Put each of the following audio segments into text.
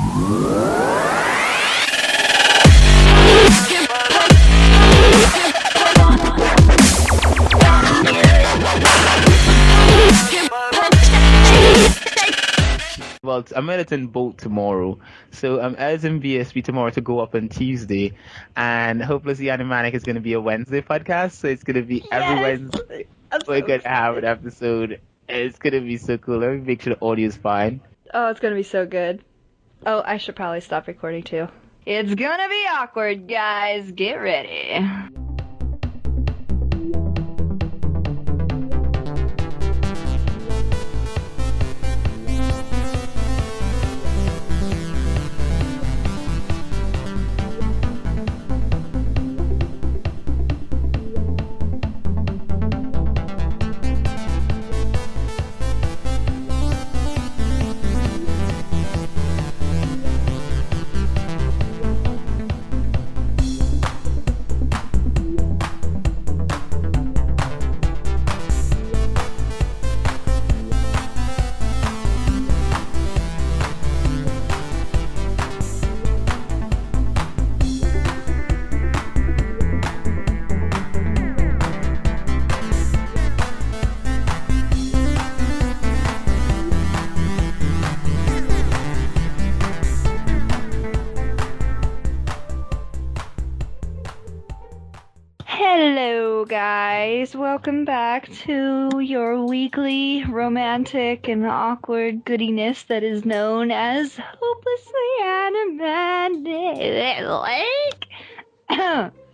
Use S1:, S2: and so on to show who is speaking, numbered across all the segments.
S1: Well, I'm editing both tomorrow, so I'm editing VSP tomorrow to go up on Tuesday, and hopelessly Animanic is going to be a Wednesday podcast, so it's going to be every
S2: Yes!
S1: Wednesday.
S2: I'm
S1: We're
S2: so
S1: going to have an
S2: excited.
S1: episode. It's going to be so cool. Let me make sure the audio is fine.
S2: Oh, it's gonna be so good. Oh, I should probably stop recording too. It's gonna be awkward, guys. Get ready. Hello, guys. Welcome back to your weekly romantic and awkward goodiness that is known as Hopelessly Animanic.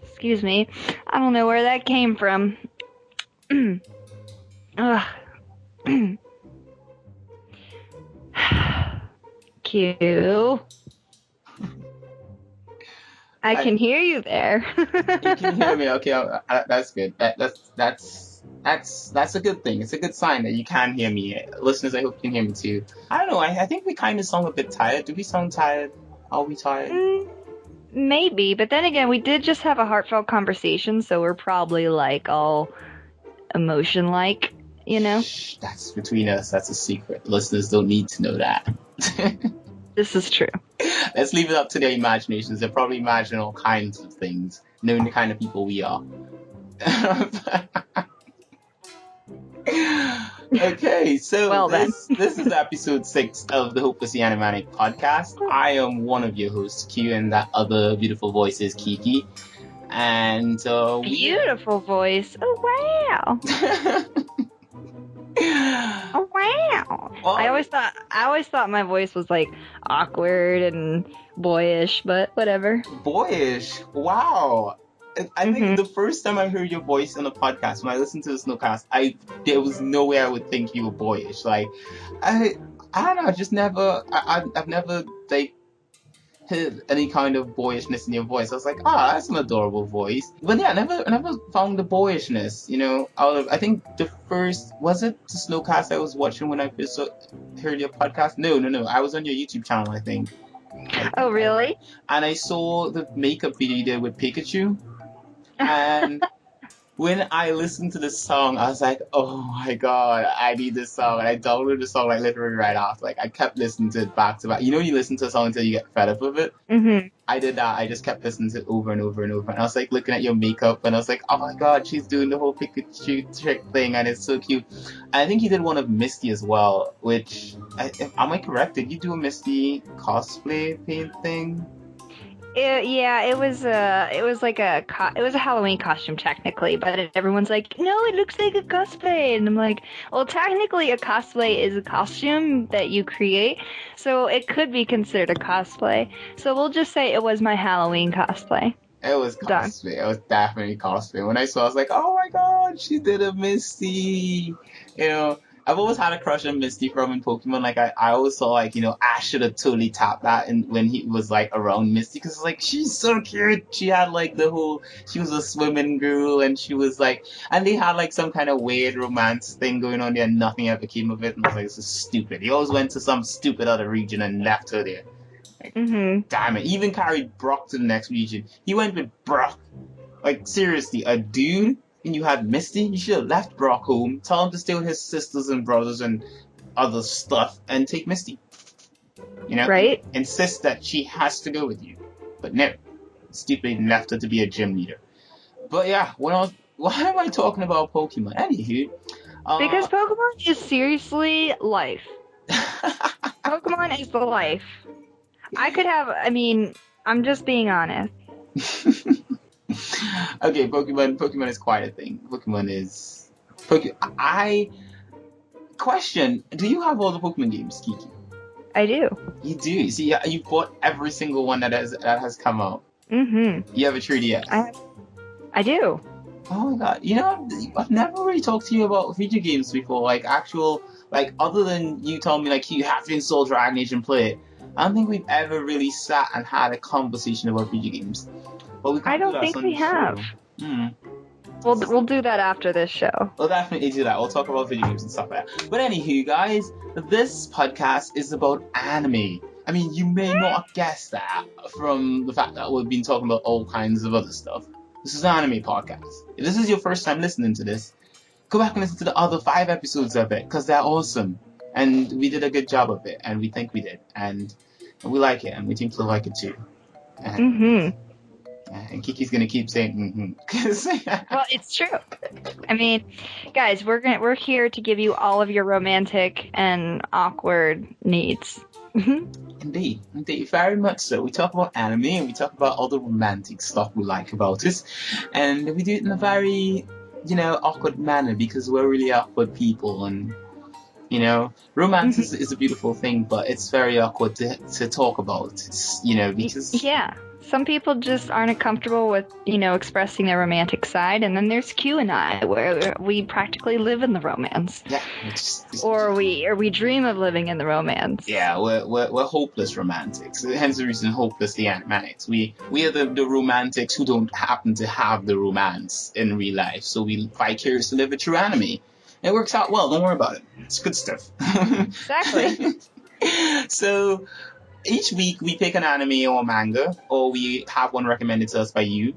S2: Excuse me. I don't know where that came from. Ugh. Q. I can hear you there.
S1: You can hear me, okay? That's good. That's a good thing. It's a good sign that you can hear me. Listeners, I hope you can hear me too. I don't know. I think we kind of sound a bit tired. Do we sound tired? Are we tired?
S2: Maybe, but then again, we did just have a heartfelt conversation, so we're probably like all emotion-like, you know?
S1: Shh, that's between us. That's a secret. Listeners don't need to know that.
S2: This is true.
S1: Let's leave it up to their imaginations. They'll probably imagine all kinds of things, knowing the kind of people we are. Okay, so
S2: Well,
S1: this is episode 6 of the Hopelessly Animanic podcast. I am one of your hosts, Q, and that other beautiful voice is Kiki. And
S2: Beautiful voice. Oh, wow. Oh, wow.
S1: Well,
S2: I always thought my voice was like awkward and boyish, but whatever.
S1: boyish. Wow. I think the first time I heard your voice on a podcast, when I listened to the Snowcast, there was no way I would think you were boyish. Like, I don't know, I've never like heard any kind of boyishness in your voice. I was like, that's an adorable voice. But yeah, I never found the boyishness, you know. I think the first, was it the Snowcast I was watching when I first heard your podcast? No. I was on your YouTube channel, I think.
S2: Oh, really?
S1: And I saw the makeup video you did with Pikachu. And when I listened to this song, I was like, oh my god, I need this song. And I downloaded the song like literally right after. Like, I kept listening to it back to back. You know, you listen to a song until you get fed up with it?
S2: Mm-hmm.
S1: I did that. I just kept listening to it over and over and over. And I was like looking at your makeup and I was like, oh my god, she's doing the whole Pikachu trick thing and it's so cute. And I think you did one of Misty as well, which, am I correct? Did you do a Misty cosplay paint thing?
S2: It was a Halloween costume technically, but everyone's like, no, it looks like a cosplay, and I'm like, well, technically a cosplay is a costume that you create, so it could be considered a cosplay. So we'll just say it was my Halloween cosplay.
S1: It was cosplay.
S2: Done.
S1: It was definitely cosplay. When I saw, I was like, oh my god, she did a Misty. You know, I've always had a crush on Misty from in Pokemon. Like, I always saw, like, you know, Ash should have totally tapped that when he was, like, around Misty. Because, like, she's so cute. She had, like, she was a swimming girl. And she was, like, and they had, like, some kind of weird romance thing going on there. And nothing ever came of it. And I was like, this is stupid. He always went to some stupid other region and left her there. Like, damn it. He even carried Brock to the next region. He went with Brock. Like, seriously, a dude? And you had Misty? You should have left Brock home, tell him to stay with his sisters and brothers and other stuff, and take Misty.
S2: Right?
S1: Insists that she has to go with you. But no, stupidly left her to be a gym leader. But yeah, why am I talking about Pokemon? Anywho,
S2: Because Pokemon is seriously life. Pokemon is the life. I'm just being honest.
S1: Okay, Pokemon is quite a thing. I question, do you have all the Pokemon games, Kiki?
S2: I do.
S1: You do. See, you bought every single one that has come out.
S2: Mm-hmm.
S1: You have a 3DS.
S2: I do.
S1: Oh my god. I've never really talked to you about video games before. Other than you telling me, you have to install Dragon Age and play it. I don't think we've ever really sat and had a conversation about video games. But
S2: I don't think we have. We'll do that after this show.
S1: We'll definitely do that. We'll talk about video games and stuff like that. But anywho, guys, this podcast is about anime. I mean, you may not guess that from the fact that we've been talking about all kinds of other stuff. This is an anime podcast. If this is your first time listening to this, go back and listen to the other 5 episodes of it, because they're awesome. And we did a good job of it, and we think we did. And we like it, and we think you'll like it too. And Kiki's gonna keep saying
S2: Well, it's true. I mean, guys, we're here to give you all of your romantic and awkward needs.
S1: Indeed, very much so. We talk about anime and we talk about all the romantic stuff we like about it, and we do it in a very, awkward manner because we're really awkward people, and romance is a beautiful thing, but it's very awkward to talk about, because
S2: some people just aren't comfortable with, expressing their romantic side, and then there's Q and I, where we practically live in the romance.
S1: Yeah.
S2: Or we dream of living in the romance.
S1: Yeah, we're hopeless romantics. Hence the reason hopeless the Animanics. We are the romantics who don't happen to have the romance in real life, so we vicariously live it through anime. It works out well, don't worry about it. It's good stuff.
S2: Exactly.
S1: So each week we pick an anime or manga, or we have one recommended to us by you,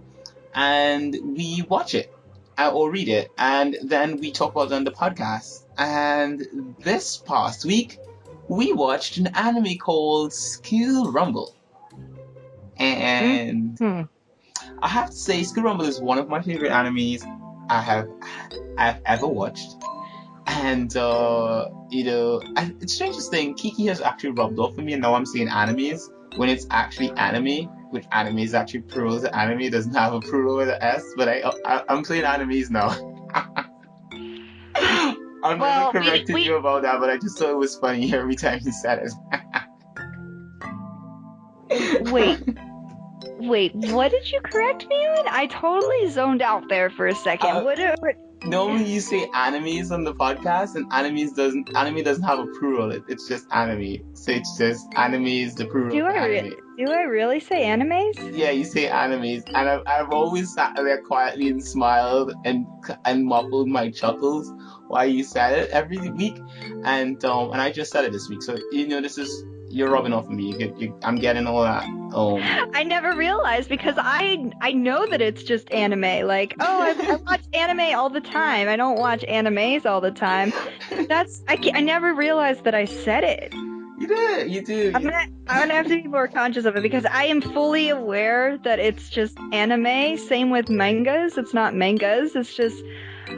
S1: and we watch it or read it, and then we talk about it on the podcast. And this past week we watched an anime called Skill Rumble, and I have to say Skill Rumble is one of my favorite animes I've ever watched. And, the strangest thing, Kiki has actually rubbed off on me, and now I'm saying animes when it's actually anime, which anime is actually plural to anime. It doesn't have a plural with an S, but I'm saying animes now. I've never corrected you about that, but I just thought it was funny every time you said
S2: it. Wait, what did you correct me on? I totally zoned out there for a second.
S1: Normally you say animes on the podcast, and anime doesn't have a plural. It's just anime. So it's just anime is the plural.
S2: Do I really say animes?
S1: Yeah, you say animes, and I've always sat there quietly and smiled and muffled my chuckles while you said it every week, and I just said it this week. So you're rubbing off on me. I'm getting all that.
S2: I never realized, because I know that it's just anime. I watch anime all the time. I don't watch animes all the time. I never realized that I said it.
S1: You do.
S2: I'm gonna have to be more conscious of it, because I am fully aware that it's just anime. Same with mangas. It's not mangas. It's just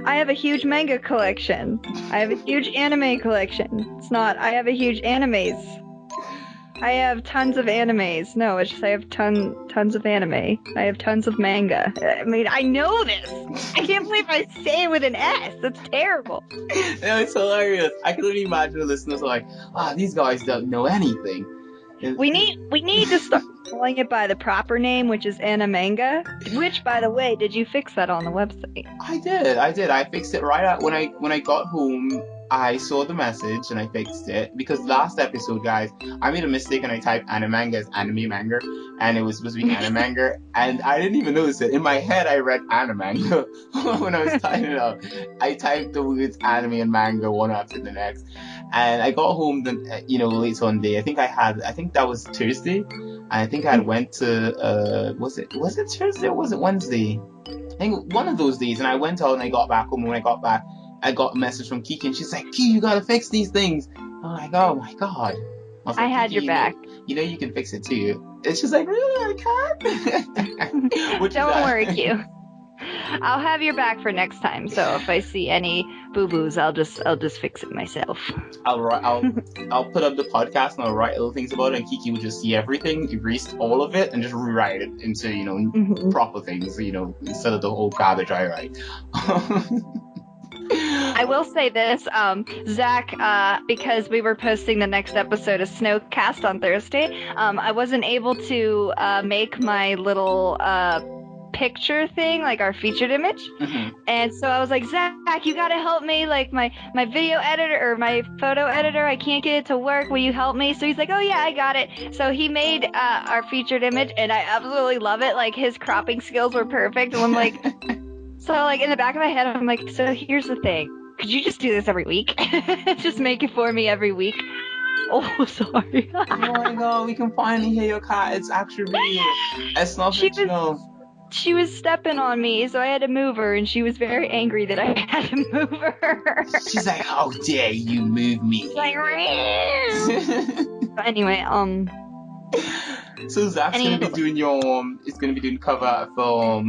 S2: I have a huge manga collection. I have a huge anime collection. It's not I have a huge animes. I have tons of animes. No, it's just I have tons of anime. I have tons of manga. I mean, I know this. I can't believe I say it with an S. That's terrible.
S1: No, it's hilarious. I can only imagine the listeners are like, these guys don't know anything.
S2: We need to start calling it by the proper name, which is Animanga. Which, by the way, did you fix that on the website?
S1: I did. I fixed it right out when I got home. I saw the message and I fixed it, because last episode, guys, I made a mistake and I typed Animanga as anime manga, and it was supposed to be Animanga, and I didn't even notice it. In my head, I read Animanga when I was typing it up. I typed the words anime and manga one after the next, and I got home then, late one day. I think that was Thursday, and I think I went to was it Thursday or was it Wednesday? I think one of those days, and I went out and I got back home, and when I got back, I got a message from Kiki, and she's like, "Kiki, you gotta fix these things." I'm like, "Oh my god, I was
S2: I
S1: like,
S2: had
S1: Kiki,
S2: your back.
S1: you know you can fix it too. And she's like, really, I can't? Which is
S2: Don't worry, Q. I'll have your back for next time. So if I see any boo-boos, I'll just fix it myself.
S1: I'll put up the podcast and I'll write little things about it, and Kiki will just see everything, erase all of it, and just rewrite it into, you know, proper things, you know, instead of the whole garbage I write.
S2: I will say this, Zach, because we were posting the next episode of Snowcast on Thursday, I wasn't able to make my little picture thing, like our featured image. And so I was like, Zach, you gotta help me, like my video editor or my photo editor, I can't get it to work, will you help me? So he's like, oh yeah, I got it. So he made our featured image, and I absolutely love it. Like, his cropping skills were perfect, and I'm like, so like in the back of my head, I'm like, so here's the thing, could you just do this every week? Just make it for me every week. Oh, sorry.
S1: Oh my god, we can finally hear your cat. It's actually it's not fictional.
S2: She was stepping on me, so I had to move her, and she was very angry that I had to move her.
S1: She's like, how dare you move me?
S2: Like, but anyway,
S1: so Zach's gonna be doing it's gonna be doing cover for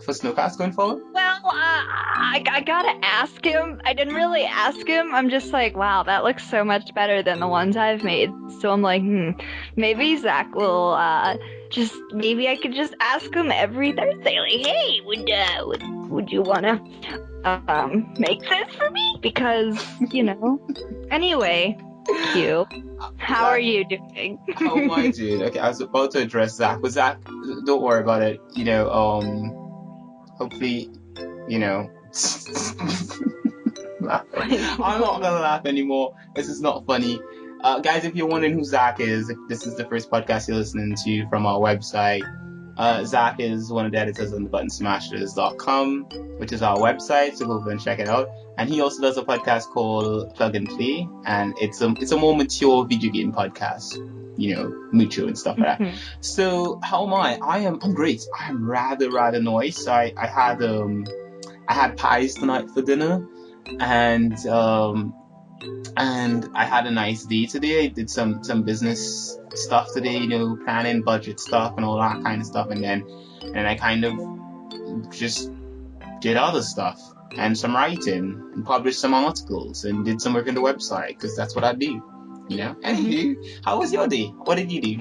S1: Snowcast going forward?
S2: Well, I gotta ask him. I didn't really ask him. I'm just like, wow, that looks so much better than the ones I've made. So I'm like, maybe Zach will, maybe I could just ask him every Thursday, like, hey, would you wanna, make this for me? Because, you know. Anyway, Q, how are you doing?
S1: How am I doing? Okay, I was about to address Zach, but Zach, don't worry about it. You know, hopefully, you know, I'm not gonna laugh anymore. This is not funny. Guys, if you're wondering who Zach is, if this is the first podcast you're listening to from our website, Zach is one of the editors on thebuttonsmashers.com, which is our website, so go over and check it out. And he also does a podcast called Plug and Play, and it's a more mature video game podcast, you know, mucho and stuff like that. So how am I? I'm great. I'm rather nice. I had pies tonight for dinner, and I had a nice day today. I did some business stuff today, you know, planning budget stuff and all that kind of stuff, and I kind of just did other stuff and some writing and published some articles and did some work on the website, because that's what I do, you know. Anywho, how was your day? What did you do?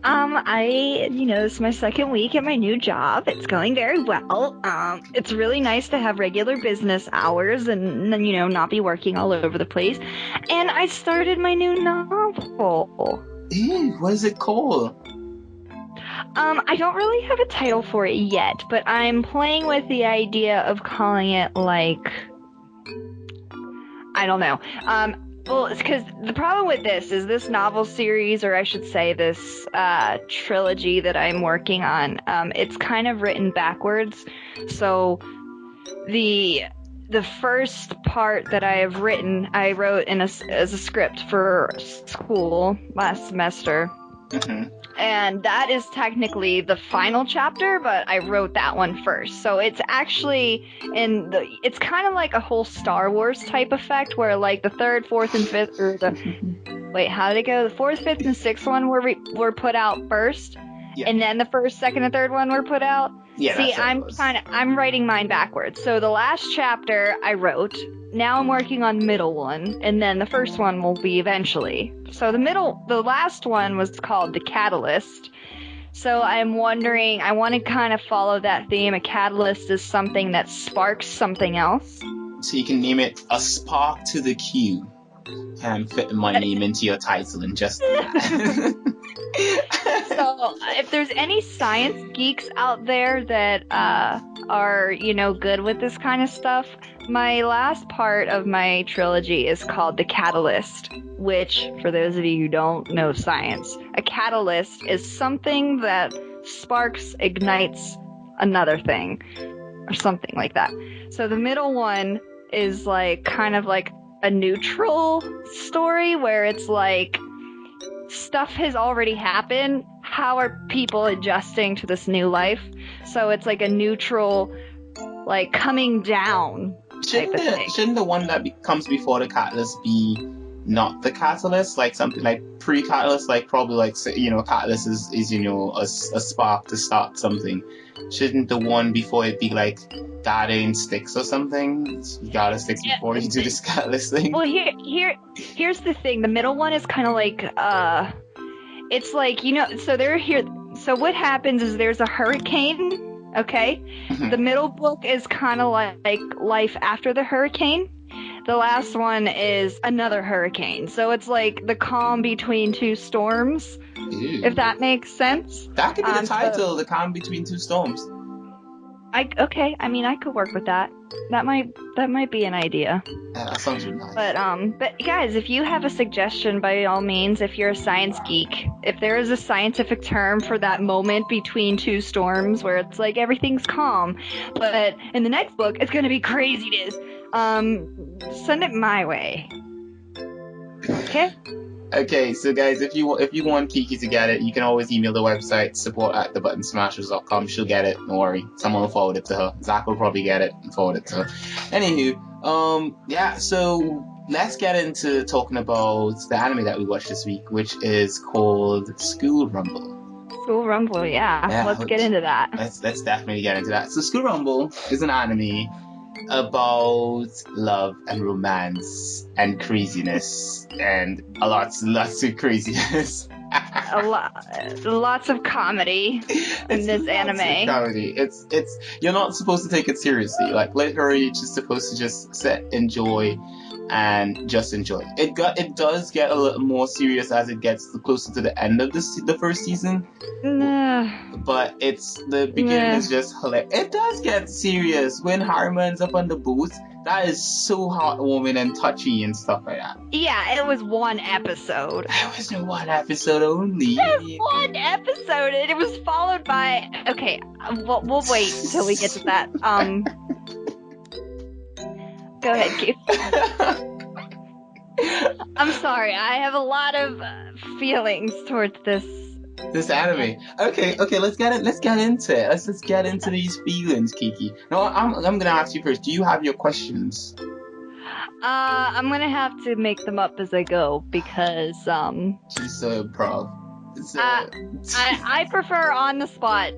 S2: This is my second week at my new job. It's going very well. It's really nice to have regular business hours and then, you know, not be working all over the place. And I started my new novel.
S1: Ew, what is it called?
S2: I don't really have a title for it yet, but I'm playing with the idea of calling it, like, I don't know. Well, it's because the problem with this novel series, or I should say this trilogy that I'm working on, it's kind of written backwards. So the first part that I have written, I wrote as a script for school last semester. And that is technically the final chapter, but I wrote that one first. So it's actually it's kind of like a whole Star Wars type effect, where like the third, fourth, and fifth, or wait, how did it go? The fourth, fifth, and sixth one were put out first, and then the first, second, and third one were put out.
S1: Yeah,
S2: see, I'm writing mine backwards. So the last chapter I wrote. Now I'm working on middle one, and then the first one will be eventually. So the last one was called The Catalyst. So I'm wondering, I want to kind of follow that theme. A catalyst is something that sparks something else.
S1: So you can name it A Spark to the Q. I'm fitting my name into your title and just that.
S2: So if there's any science geeks out there that are, you know, good with this kind of stuff, my last part of my trilogy is called The Catalyst, which, for those of you who don't know science, a catalyst is something that sparks, ignites another thing, or something like that. So the middle one is like kind of like a neutral story, where it's like stuff has already happened. How are people adjusting to this new life? So it's like a neutral, like, coming down type of thing.
S1: Shouldn't the one that comes before the catalyst be not the catalyst, like something like pre-catalyst, like probably like, catalyst is a spark to start something. Shouldn't the one before it be like gathering sticks or something? You gather sticks before you do this catalyst thing.
S2: Well, here's the thing. The middle one is kind of like it's like, so they're here. So what happens is there's a hurricane. Okay, the middle book is kind of like life after the hurricane. The last one is another hurricane. So it's like the calm between two storms,
S1: Ew.
S2: if that makes sense.
S1: That could be the title, The Calm Between Two Storms.
S2: Okay, I mean, I could work with that. That might be an idea.
S1: Yeah, that sounds really nice.
S2: But guys, if you have a suggestion, by all means, if you're a science geek, if there is a scientific term for that moment between two storms where it's like everything's calm, but in the next book it's gonna be craziness, send it my way. Okay?
S1: Okay, so guys, if you want Kiki to get it, you can always email the website, support@thebuttonsmashers.com. She'll get it, don't worry. Someone will forward it to her. Zach will probably get it and forward it to her. Anywho, so let's get into talking about the anime that we watched this week, which is called School Rumble.
S2: School Rumble, yeah. Let's get into that.
S1: Let's definitely get into that. So School Rumble is an anime about love and romance and craziness and lots of craziness.
S2: Lots of comedy in this anime.
S1: Comedy. It's you're not supposed to take it seriously. Like literally, you're just supposed to just sit, enjoy, and just enjoy. It does get a little more serious as it gets closer to the end of the first season. But the beginning is just hilarious. It does get serious when Harmon's up on the boat. That is so heartwarming and touchy and stuff like that.
S2: Yeah, it was one episode.
S1: It was one episode only.
S2: It was one episode, and it was followed by. Okay, we'll wait until we get to that. Go ahead, Keith. I'm sorry. I have a lot of feelings towards this
S1: anime. Okay, let's get into it. Let's just get into these feelings, Kiki. No, I'm gonna ask you first. Do you have your questions?
S2: I'm gonna have to make them up as I go because
S1: She's so improv.
S2: I prefer on the spot,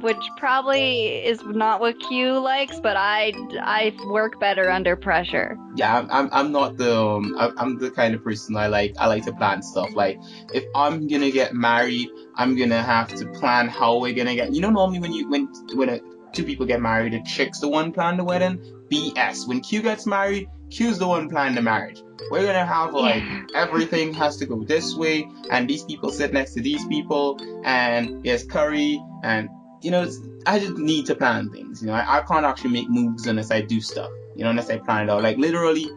S2: which probably is not what Q likes, but I work better under pressure.
S1: Yeah, I'm not I'm the kind of person I like to plan stuff. Like if I'm gonna get married, I'm gonna have to plan how we're gonna get. Normally when two people get married, the chick's the one planning the wedding. BS. When Q gets married, Q's the one planning the marriage. We're gonna have everything has to go this way, and these people sit next to these people, and there's curry, and I just need to plan things. I can't actually make moves unless I do stuff. Unless I plan it out. Like literally,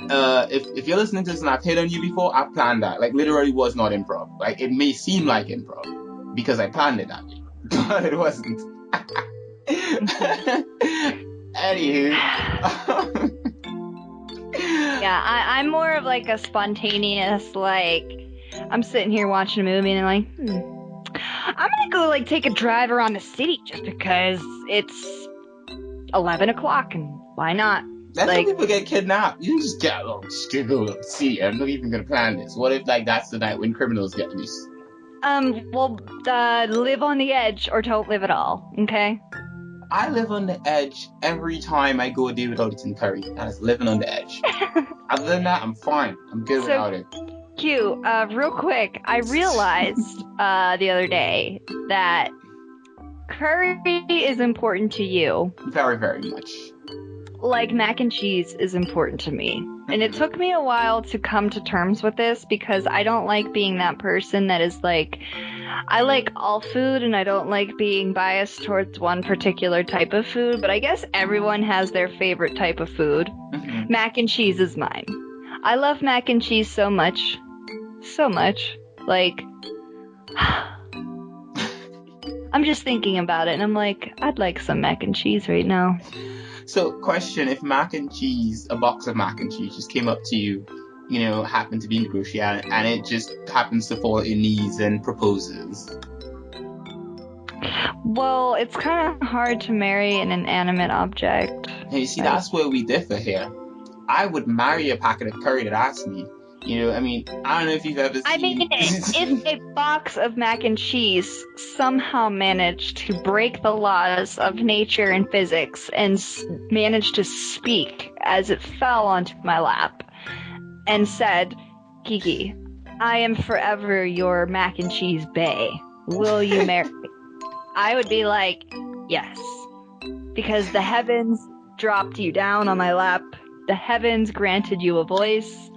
S1: if you're listening to this and I've hit on you before, I planned that. Like literally was not improv. Like it may seem like improv because I planned it that way, but it wasn't. Anywho.
S2: Yeah, I'm more of like a spontaneous, like, I'm sitting here watching a movie and I'm like, I'm gonna go like take a drive around the city just because it's 11 o'clock and why not?
S1: That's like, how people get kidnapped. You just get along, just go to the city. I'm not even gonna plan this. What if that's the night when criminals get loose?
S2: Live on the edge or don't live at all, okay?
S1: I live on the edge every time I go a day without eating curry. That is living on the edge. Other than that, I'm fine. I'm good without it.
S2: Q, real quick, I realized the other day that curry is important to you.
S1: Very, very much.
S2: Like mac and cheese is important to me. And it took me a while to come to terms with this because I don't like being that person that is like, I like all food and I don't like being biased towards one particular type of food, but I guess everyone has their favorite type of food. Mm-hmm. Mac and cheese is mine. I love mac and cheese so much. So much. Like, I'm just thinking about it and I'm like, I'd like some mac and cheese right now.
S1: So, question, if a box of mac and cheese just came up to you, happened to be in the grocery and it just happens to fall at your knees and proposes?
S2: Well, it's kind of hard to marry an inanimate object.
S1: Hey, you see, that's where we differ here. I would marry a packet of curry that asked me. You know, I mean, I don't know if you've ever seen.
S2: I mean, if a box of mac and cheese somehow managed to break the laws of nature and physics and managed to speak as it fell onto my lap and said, Kiki, I am forever your mac and cheese bae. Will you marry me? I would be like, yes. Because the heavens dropped you down on my lap. The heavens granted you a voice.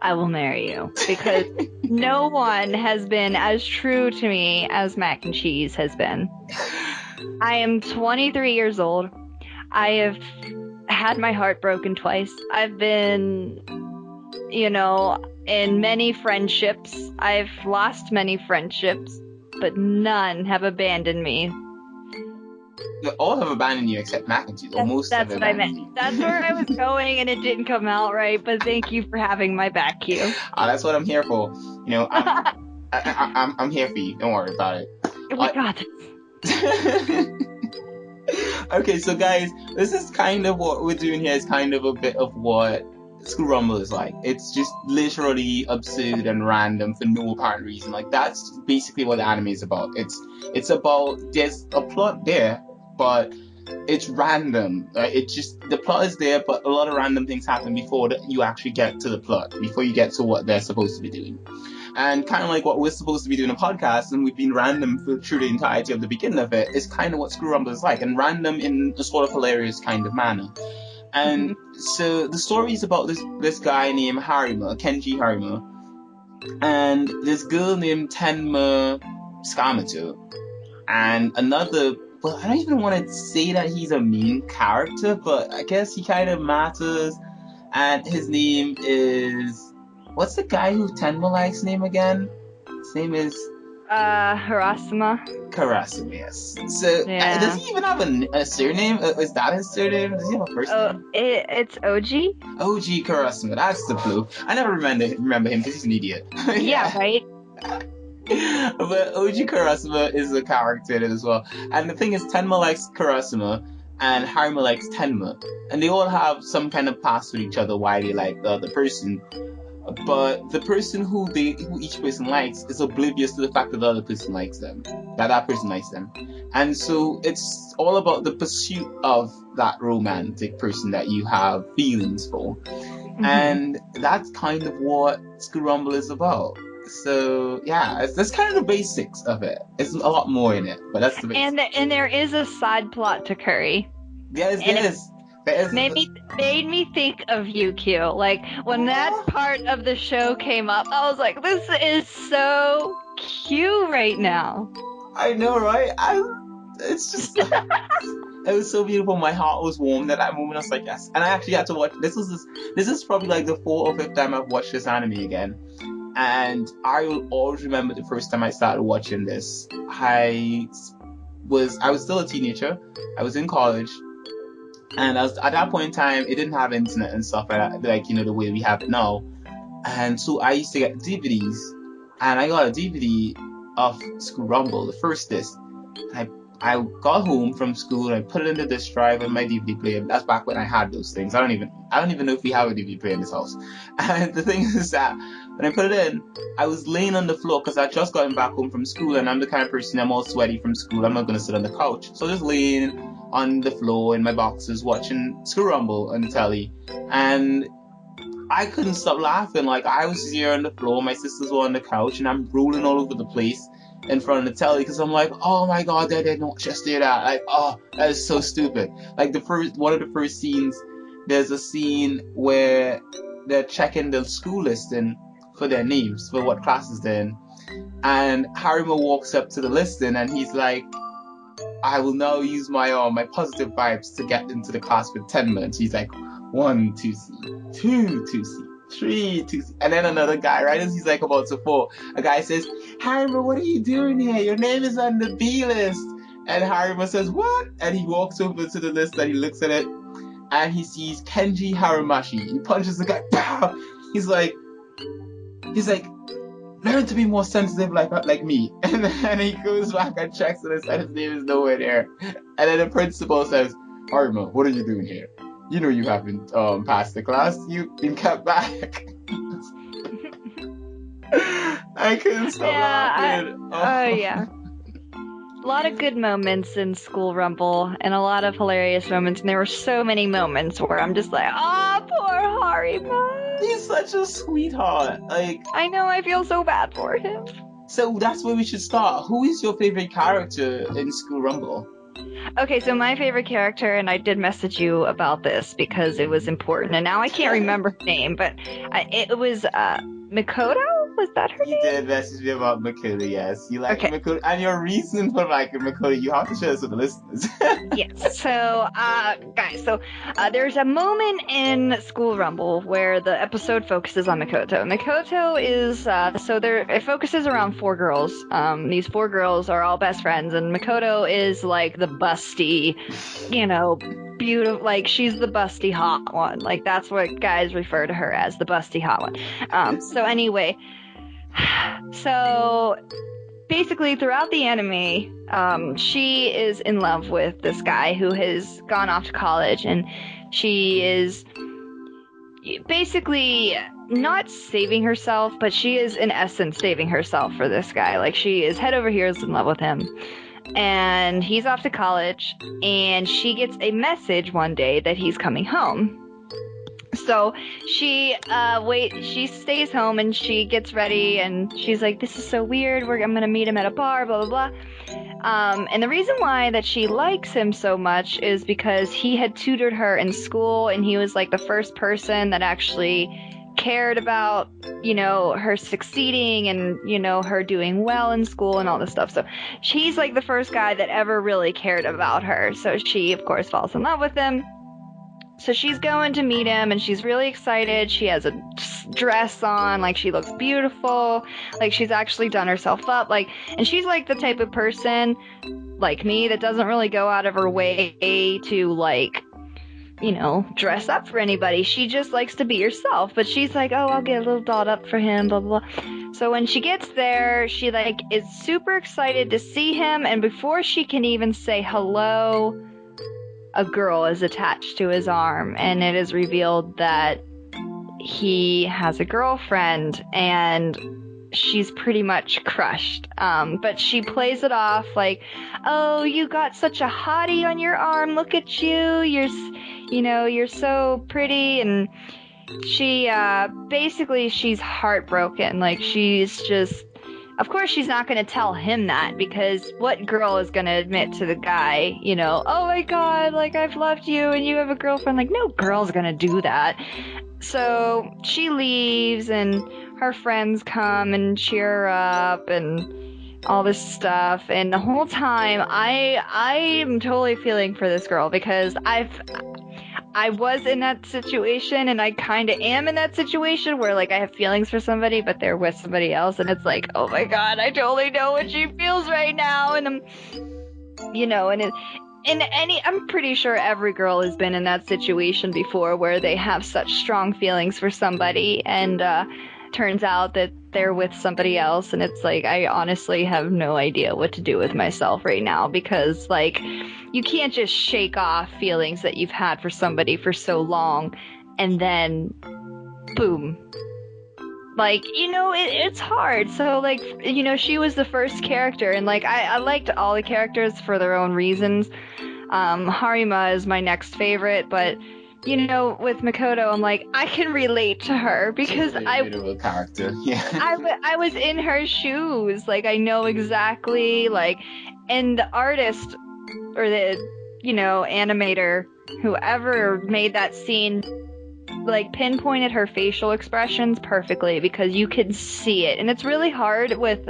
S2: I will marry you. Because no one has been as true to me as mac and cheese has been. I am 23 years old. I have had my heart broken twice. I've been, in many friendships. I've lost many friendships, but none have abandoned me.
S1: All have abandoned you except mac and cheese. Almost have
S2: That's what I
S1: abandoned
S2: meant.
S1: you.
S2: That's where I was going, and it didn't come out right. But thank you for having my back, Q.
S1: That's what I'm here for. I'm here for you. Don't worry about it.
S2: We got this.
S1: Okay, so guys, this is kind of what we're doing here. Is kind of a bit of what School Rumble is like. It's just literally absurd and random for no apparent reason. Like, that's basically what the anime is about. It's about, there's a plot there, but it's random. The plot is there, but a lot of random things happen before you actually get to the plot, before you get to what they're supposed to be doing. And kind of like what we're supposed to be doing a podcast, and we've been random through the entirety of the beginning of it, is kind of what School Rumble is like, and random in a sort of hilarious kind of manner. And so the story is about this guy named Harima, Kenji Harima, and this girl named Tenma Skamato, and another, well, I don't even want to say that he's a main character, but I guess he kind of matters, and his name is, what's the guy who Tenma likes name again? His name is...
S2: Harasuma.
S1: Karasuma, yes. So,
S2: Yeah.
S1: does he even have a surname? Is that his surname? Does he have a first name?
S2: It's OG?
S1: OG Karasuma, that's the blue. I never remember him because he's an idiot.
S2: Yeah, right?
S1: But OG Karasuma is a character in it as well. And the thing is, Tenma likes Karasuma, and Harima likes Tenma. And they all have some kind of past with each other why they like the other person. But the person who each person likes is oblivious to the fact that the other person likes them. That person likes them. And so it's all about the pursuit of that romantic person that you have feelings for. Mm-hmm. And that's kind of what School Rumble is about. So yeah, that's kind of the basics of it. It's a lot more in it, but that's the basics.
S2: And there is a side plot to Curry.
S1: Yes, there is.
S2: Made me think of UQ. Like, when that part of the show came up, I was like, this is so cute right now.
S1: I know, right? It's just... It was so beautiful. My heart was warmed at that moment. I was like, yes. And I actually had to watch... This is probably like the 4th or 5th time I've watched this anime again. And I will always remember the first time I started watching this. I was still a teenager. I was in college. And at that point in time, it didn't have internet and stuff like that, the way we have it now. And so I used to get DVDs, and I got a DVD of School Rumble, the first disc. I got home from school and I put it in the disc drive in my DVD player. That's back when I had those things. I don't even know if we have a DVD player in this house. And the thing is that when I put it in, I was laying on the floor because I just gotten back home from school, and I'm the kind of person, I'm all sweaty from school. I'm not going to sit on the couch. So just laying on the floor in my boxers watching School Rumble on the telly. And I couldn't stop laughing. Like, I was here on the floor, my sisters were on the couch, and I'm rolling all over the place in front of the telly because I'm like, oh my god, they did not just do that. Like, oh, that is so stupid. Like, one of the first scenes, there's a scene where they're checking the school listing for their names, for what classes they're in. And Harima walks up to the listing and he's like, I will now use my positive vibes to get into the class with 10 minutes. He's like, 1 2C, 2 2C, 3 2C. And then another guy, right as he's like about to fall, a guy says, Harima, what are you doing here? Your name is on the B list. And Harima says, what? And he walks over to the list and he looks at it and he sees Kenji Harimashi. He punches the guy, pow! He's like, learn to be more sensitive like me. And then he goes back and checks it and his name is nowhere there. And then the principal says, Harima, what are you doing here? You haven't passed the class. You've been kept back. I couldn't stop
S2: Yeah,
S1: laughing.
S2: oh
S1: Oh.
S2: yeah. A lot of good moments in School Rumble and a lot of hilarious moments, and there were so many moments where I'm just like, oh, poor Harima.
S1: He's such a sweetheart. Like,
S2: I know, I feel so bad for him.
S1: so that's where we should start. Who is your favorite character in School Rumble?
S2: Okay, so my favorite character, and I did message you about this because it was important, and now I can't remember her name, but it was Mikoto? Was that her
S1: You
S2: name?
S1: did message me about Makoto, yes. You like
S2: Okay.
S1: Makoto, and your reason for liking Makoto, you have to share this with the listeners.
S2: Yes. So, guys, there's a moment in School Rumble where the episode focuses on Mikoto. Mikoto is, it focuses around four girls. These four girls are all best friends, and Mikoto is like the busty, beautiful, like she's the busty hot one. Like that's what guys refer to her as, the busty hot one. So anyway, so basically throughout the anime, she is in love with this guy who has gone off to college, and she is basically not saving herself, but she is in essence saving herself for this guy. Like she is head over heels in love with him. And he's off to college, and she gets a message one day that he's coming home. So she she stays home and she gets ready, and she's like, this is so weird, I'm gonna meet him at a bar, blah blah blah. And the reason why that she likes him so much is because he had tutored her in school, and he was like the first person that actually cared about, her succeeding and, her doing well in school and all this stuff. So she's like the first guy that ever really cared about her. So she, of course, falls in love with him. So she's going to meet him, and she's really excited. She has a dress on, like she looks beautiful, like she's actually done herself up, like, and she's like the type of person like me that doesn't really go out of her way to like, dress up for anybody. She just likes to be herself, but she's like, oh, I'll get a little dolled up for him, blah, blah, blah. So when she gets there, she like is super excited to see him, and before she can even say hello, a girl is attached to his arm, and it is revealed that he has a girlfriend, and she's pretty much crushed. But she plays it off like, oh, you got such a hottie on your arm, look at you, you're so pretty. And she basically she's heartbroken. Like she's just, of course she's not going to tell him that, because what girl is going to admit to the guy, oh my god, like I've loved you and you have a girlfriend? Like no girl's going to do that. So she leaves, and her friends come and cheer her up and all this stuff. And the whole time I am totally feeling for this girl, because I was in that situation, and I kind of am in that situation where like I have feelings for somebody, but they're with somebody else, and it's like, oh my god, I totally know what she feels right now. And I'm pretty sure every girl has been in that situation before, where they have such strong feelings for somebody, and turns out that they're with somebody else, and it's like, I honestly have no idea what to do with myself right now, because like you can't just shake off feelings that you've had for somebody for so long and then boom. Like, it's hard. So like, she was the first character, and like I liked all the characters for their own reasons. Harima is my next favorite, but with Mikoto, I'm like, I can relate to her because
S1: She's a beautiful character. Yeah.
S2: I was in her shoes. Like, I know exactly, like, and the artist or the, animator, whoever made that scene, like, pinpointed her facial expressions perfectly, because you can see it. And it's really hard with,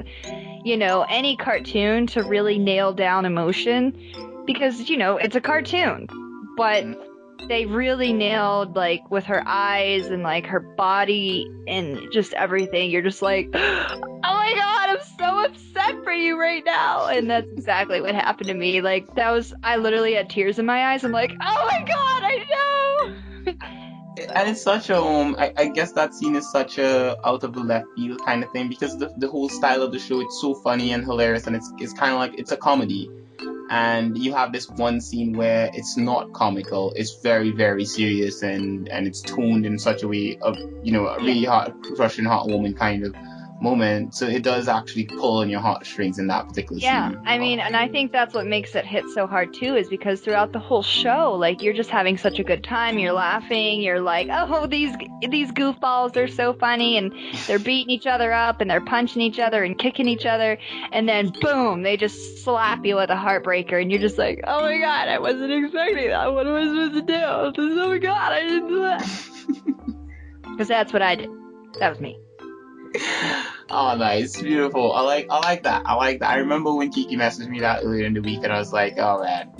S2: any cartoon to really nail down emotion, because, it's a cartoon. But they really nailed, like, with her eyes and, like, her body and just everything. You're just like, oh my god, I'm so upset for you right now. And that's exactly what happened to me. Like, I literally had tears in my eyes. I'm like, oh my god, I know.
S1: And it's such a, I guess that scene is such a out of the left field kind of thing, because the whole style of the show, it's so funny and hilarious, and it's kind of like, it's a comedy. and you have this one scene where it's not comical, it's very, very serious, and it's toned in such a way of, you know, a really heart crushing, heartwarming kind of moment. So it does actually pull on your heartstrings in that particular
S2: Yeah,
S1: scene.
S2: I mean, and I think that's what makes it hit so hard too, is because throughout the whole show, like, you're just having such a good time, you're laughing, you're like, oh, these goofballs, they're so funny, and they're beating each other up, and they're punching each other and kicking each other, and then boom, they just slap you with a heartbreaker, and you're just like, oh my god, I wasn't expecting that. What am I supposed to do? Oh my god, I didn't do that. Because that's what I did. That was me.
S1: Oh, nice, beautiful. I like that. I like that. I remember when Kiki messaged me that earlier in the week, and I was like, oh man.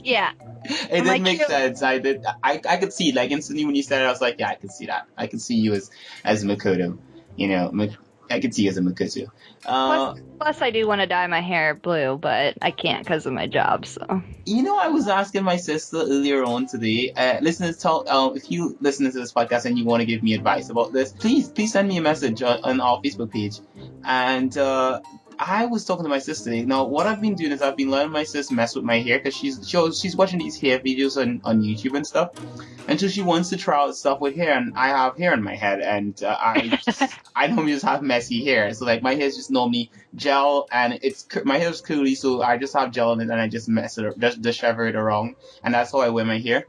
S2: Yeah.
S1: It did make sense. I could see it. Like, instantly when you said it, I was like, yeah, I could see that. I could see you as Makoto. You know, I could see you as a Makoto.
S2: Plus, I do want to dye my hair blue, but I can't because of my job. So,
S1: you know, I was asking my sister earlier on today. Listeners, if you listen to this podcast and you want to give me advice about this, please send me a message on our Facebook page. And I was talking to my sister today. Now, what I've been doing is I've been letting my sister mess with my hair, because she's watching these hair videos on YouTube and stuff, and so she wants to try out stuff with hair. And I have hair in my head, and I normally just have messy hair. So like, my hair is just normally gel, and my hair is curly, so I just have gel in it, and I just mess it up, just dishevel it around, and that's how I wear my hair.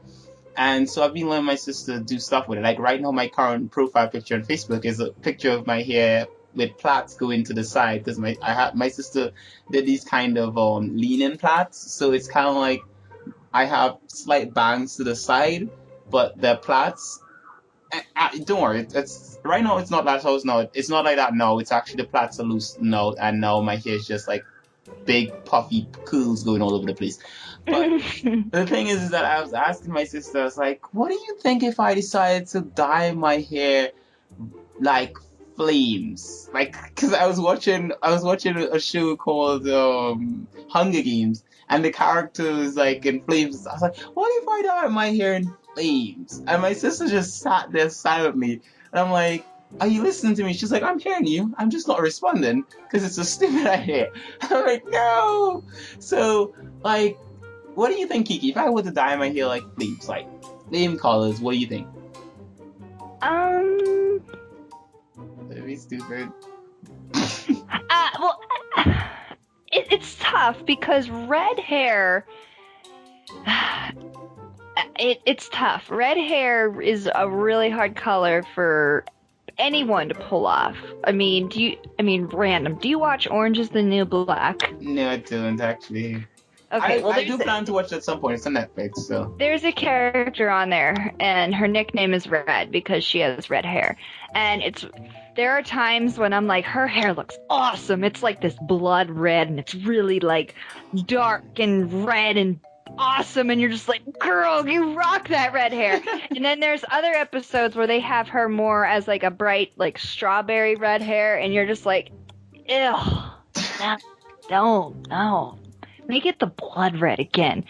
S1: And so I've been letting my sister do stuff with it. Like, right now, my current profile picture on Facebook is a picture of my hair with plaits going to the side, because my sister did these kind of lean-in plaits, so it's kind of like I have slight bangs to the side, but the plaits. Don't worry, it's right now. It's not that how it's now. It's not like that now. It's actually the plaits are loose now, and now my hair is just like big puffy curls going all over the place. But the thing is that I was asking my sister, I was like, what do you think if I decided to dye my hair like flames? Like, because I was watching a show called Hunger Games, and the characters like in flames. I was like, what if I dye my hair in flames? And my sister just sat there silently, and I'm like, are you listening to me? She's like, I'm hearing you, I'm just not responding because it's a stupid idea. I'm like, no. So, like, what do you think, Kiki? If I were to dye my hair like flames, like flame colors, what do you think? That'd be stupid.
S2: Well, it's tough because red hair. It's tough. Red hair is a really hard color for anyone to pull off. I mean, random. Do you watch Orange is the New Black?
S1: No, I don't actually.
S2: Okay,
S1: I do plan to watch it at some point. It's on Netflix, so.
S2: There's a character on there, and her nickname is Red because she has red hair. And there are times when I'm like, her hair looks awesome. It's like this blood red, and it's really like dark and red and awesome. And you're just like, girl, you rock that red hair. And then there's other episodes where they have her more as like a bright, like strawberry red hair, and you're just like, ew, no. Make it the blood red again.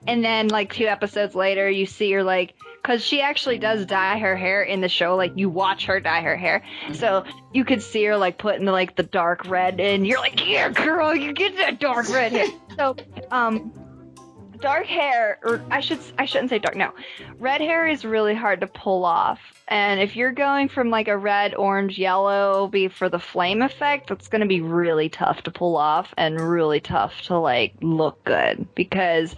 S2: And then, like, 2 episodes later, you see her, like, because she actually does dye her hair in the show. Like, you watch her dye her hair. So you could see her, like, putting, like, the dark red in. You're like, yeah, girl, you get that dark red hair. So, dark hair, or I shouldn't say dark, no. Red hair is really hard to pull off. And if you're going from like a red, orange, yellow, be for the flame effect, that's going to be really tough to pull off and really tough to like look good, because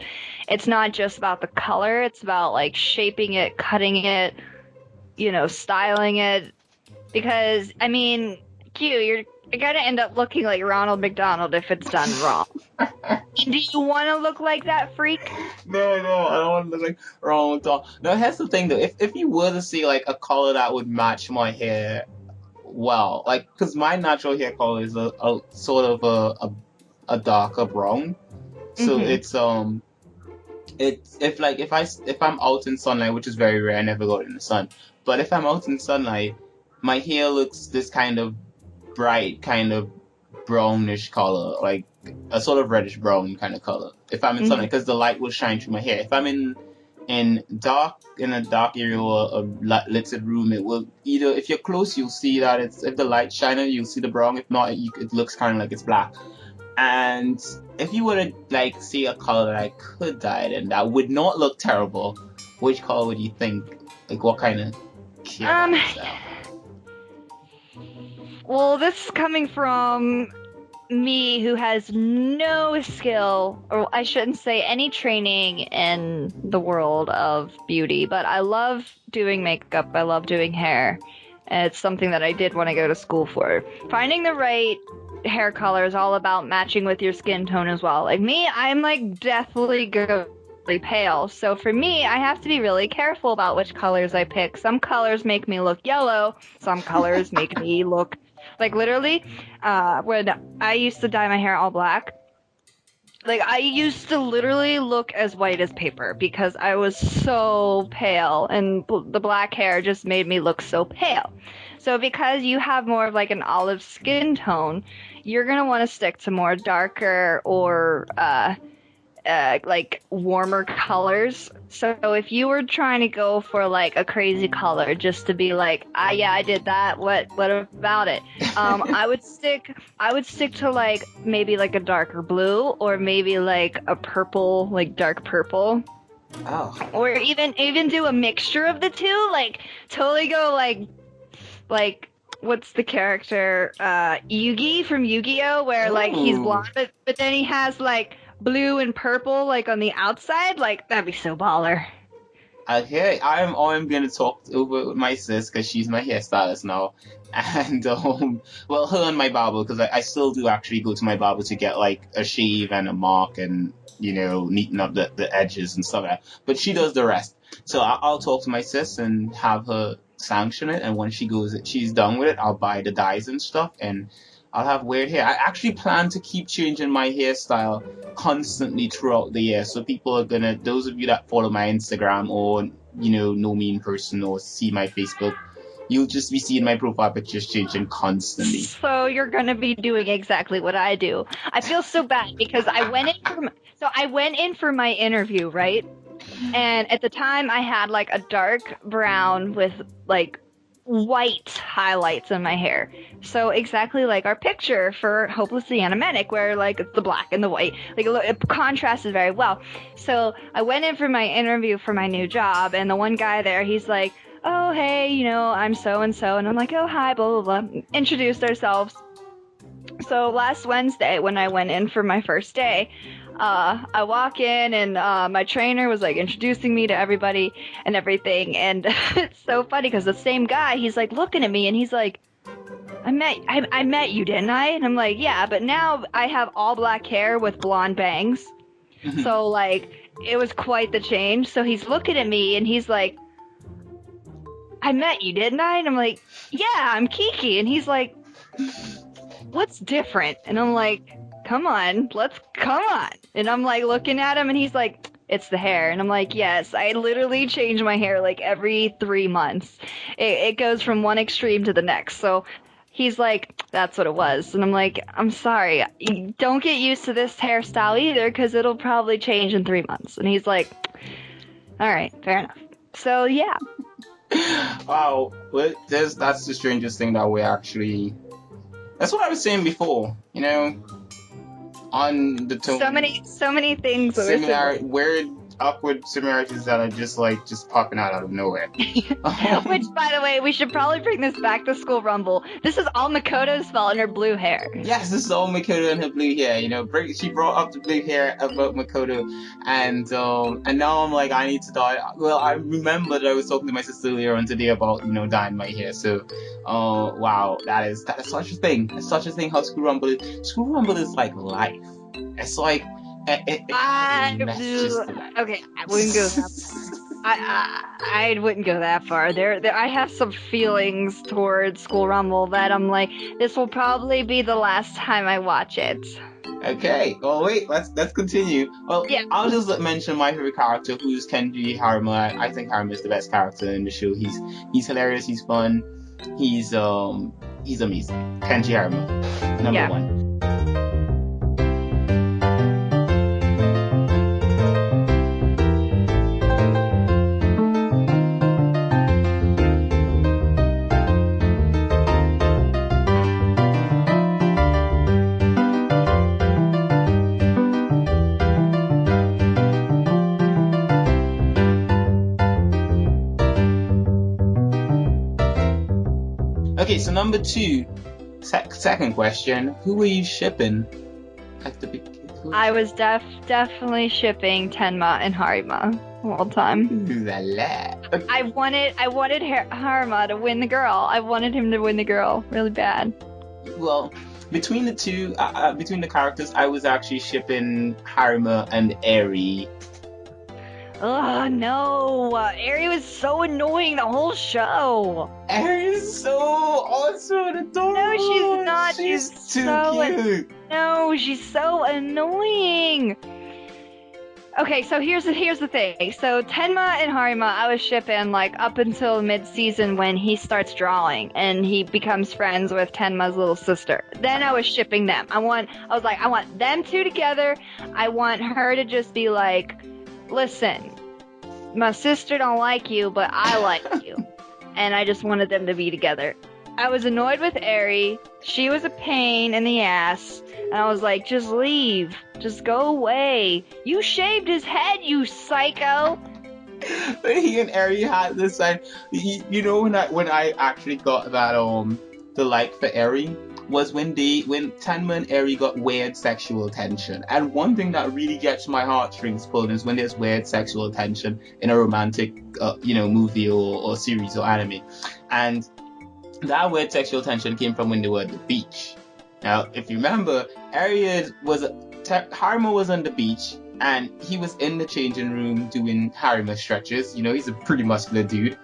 S2: it's not just about the color, it's about like shaping it, cutting it, styling it. Because, I mean, you're going to end up looking like Ronald McDonald if it's done wrong. Do you want to look like that freak?
S1: No, I don't want to look like Ronald McDonald. No, here's the thing though. If you were to see like a color that would match my hair well, like, because my natural hair color is a sort of a darker brown. So it's if I'm out in sunlight, which is very rare, I never go out in the sun. But if I'm out in sunlight, my hair looks this kind of bright, kind of brownish color, like a sort of reddish brown kind of color. If I'm in sunlight, because the light will shine through my hair. If I'm in a dark area or a lit room, it will either, if you're close, you'll see that if the light shines, you'll see the brown. If not, it looks kind of like it's black. And if you were to like see a color that I could dye it in that would not look terrible, which color would you think? Like what kind of hair dye is that?
S2: Well, this is coming from me who has no skill, or I shouldn't say any training in the world of beauty, but I love doing makeup, I love doing hair. And it's something that I did want to go to school for. Finding the right hair color is all about matching with your skin tone as well. Like me, I'm like deathly really pale. So for me, I have to be really careful about which colors I pick. Some colors make me look yellow. Some colors make me look like literally, when I used to dye my hair all black, like I used to literally look as white as paper because I was so pale, and the black hair just made me look so pale. So because you have more of like an olive skin tone, you're gonna want to stick to more darker or like warmer colors. So if you were trying to go for like a crazy color just to be like, yeah, I did that, what about it? I would stick to like maybe like a darker blue, or maybe like a purple, like dark purple.
S1: Oh.
S2: Or even do a mixture of the two, like totally go like what's the character, Yugi from Yu-Gi-Oh, where like he's blonde but then he has like blue and purple like on the outside. Like that'd be so baller.
S1: Okay, I'm gonna talk over with my sis because she's my hairstylist now, and well, her and my barber, because I still do actually go to my barber to get like a shave and a mark and neaten up the edges and stuff like that. But she does the rest, so I'll talk to my sis and have her sanction it, and when she's done with it, I'll buy the dyes and stuff, and I'll have weird hair. I actually plan to keep changing my hairstyle constantly throughout the year. So people are those of you that follow my Instagram or, know me in person or see my Facebook, you'll just be seeing my profile pictures changing constantly.
S2: So you're gonna be doing exactly what I do. I feel so bad because I went in for my interview, right? And at the time I had like a dark brown with like white highlights in my hair. So exactly like our picture for Hopelessly Animanic, where like it's the black and the white, like it contrasted very well. So I went in for my interview for my new job, and the one guy there, he's like, oh hey, I'm so and so, and I'm like, oh hi, blah blah blah. Introduced ourselves. So last Wednesday when I went in for my first day, I walk in and my trainer was like introducing me to everybody and everything, and it's so funny because the same guy, he's like looking at me and he's like, I met you, didn't I? And I'm like, yeah, but now I have all black hair with blonde bangs. So like it was quite the change. So he's looking at me and he's like, I met you, didn't I? And I'm like, yeah, I'm Kiki. And he's like, what's different? And I'm like, come on. And I'm like looking at him and he's like, it's the hair. And I'm like, yes, I literally change my hair like every 3 months. It goes from one extreme to the next. So he's like, that's what it was. And I'm like, I'm sorry. Don't get used to this hairstyle either because it'll probably change in 3 months. And he's like, all right, fair enough. So yeah.
S1: Wow. Well, that's the strangest thing that we actually... That's what I was saying before, on the tone.
S2: So many things.
S1: Weird, awkward similarities that are just popping out of nowhere.
S2: Which, by the way, we should probably bring this back to School Rumble. This is all Makoto's fault and her blue hair. Yes,
S1: this is all Makoto and her blue hair. She brought up the blue hair about Makoto, and now I'm like, I need to dye. Well, I remember that I was talking to my sister earlier on today about dyeing my hair. So, wow, that is such a thing. It's such a thing. How School Rumble is. School Rumble is like life. It's like. Okay, I wouldn't go that I wouldn't go that far.
S2: There, I have some feelings towards School Rumble that I'm like, this will probably be the last time I watch it.
S1: Okay, well wait, let's continue. Well, yeah. I'll just mention my favorite character, who's Kenji Haruma. I think Haruma is the best character in the show. He's hilarious, he's fun, he's amazing. Kenji Haruma, number one. Okay, so number 2, second question: who were you shipping at the beginning?
S2: I was definitely shipping Tenma and Harima all the time.
S1: Ooh la la. Okay.
S2: I wanted Harima to win the girl. I wanted him to win the girl really bad.
S1: Well, between the two, between the characters, I was actually shipping Harima and Eri.
S2: Oh no, Eri was so annoying the whole show.
S1: Eri is so awesome and adorable.
S2: No, she's not.
S1: She's too
S2: so
S1: cute.
S2: No, she's so annoying. Okay, so here's the thing. So Tenma and Harima, I was shipping like up until mid-season when he starts drawing and he becomes friends with Tenma's little sister. Then I was shipping them. I want them two together. I want her to just be like, listen, my sister don't like you, but I like you. And I just wanted them to be together. I was annoyed with Eri. She was a pain in the ass. And I was like, just leave. Just go away. You shaved his head, you psycho.
S1: But he and Eri had this like, you know, when I actually got that the like for Eri was when Tenma and Eri got weird sexual tension. And one thing that really gets my heartstrings pulled is when there's weird sexual tension in a romantic movie or series or anime. And that weird sexual tension came from when they were at the beach. Now, if you remember, Harima was on the beach, and he was in the changing room doing Harima stretches. You know, he's a pretty muscular dude.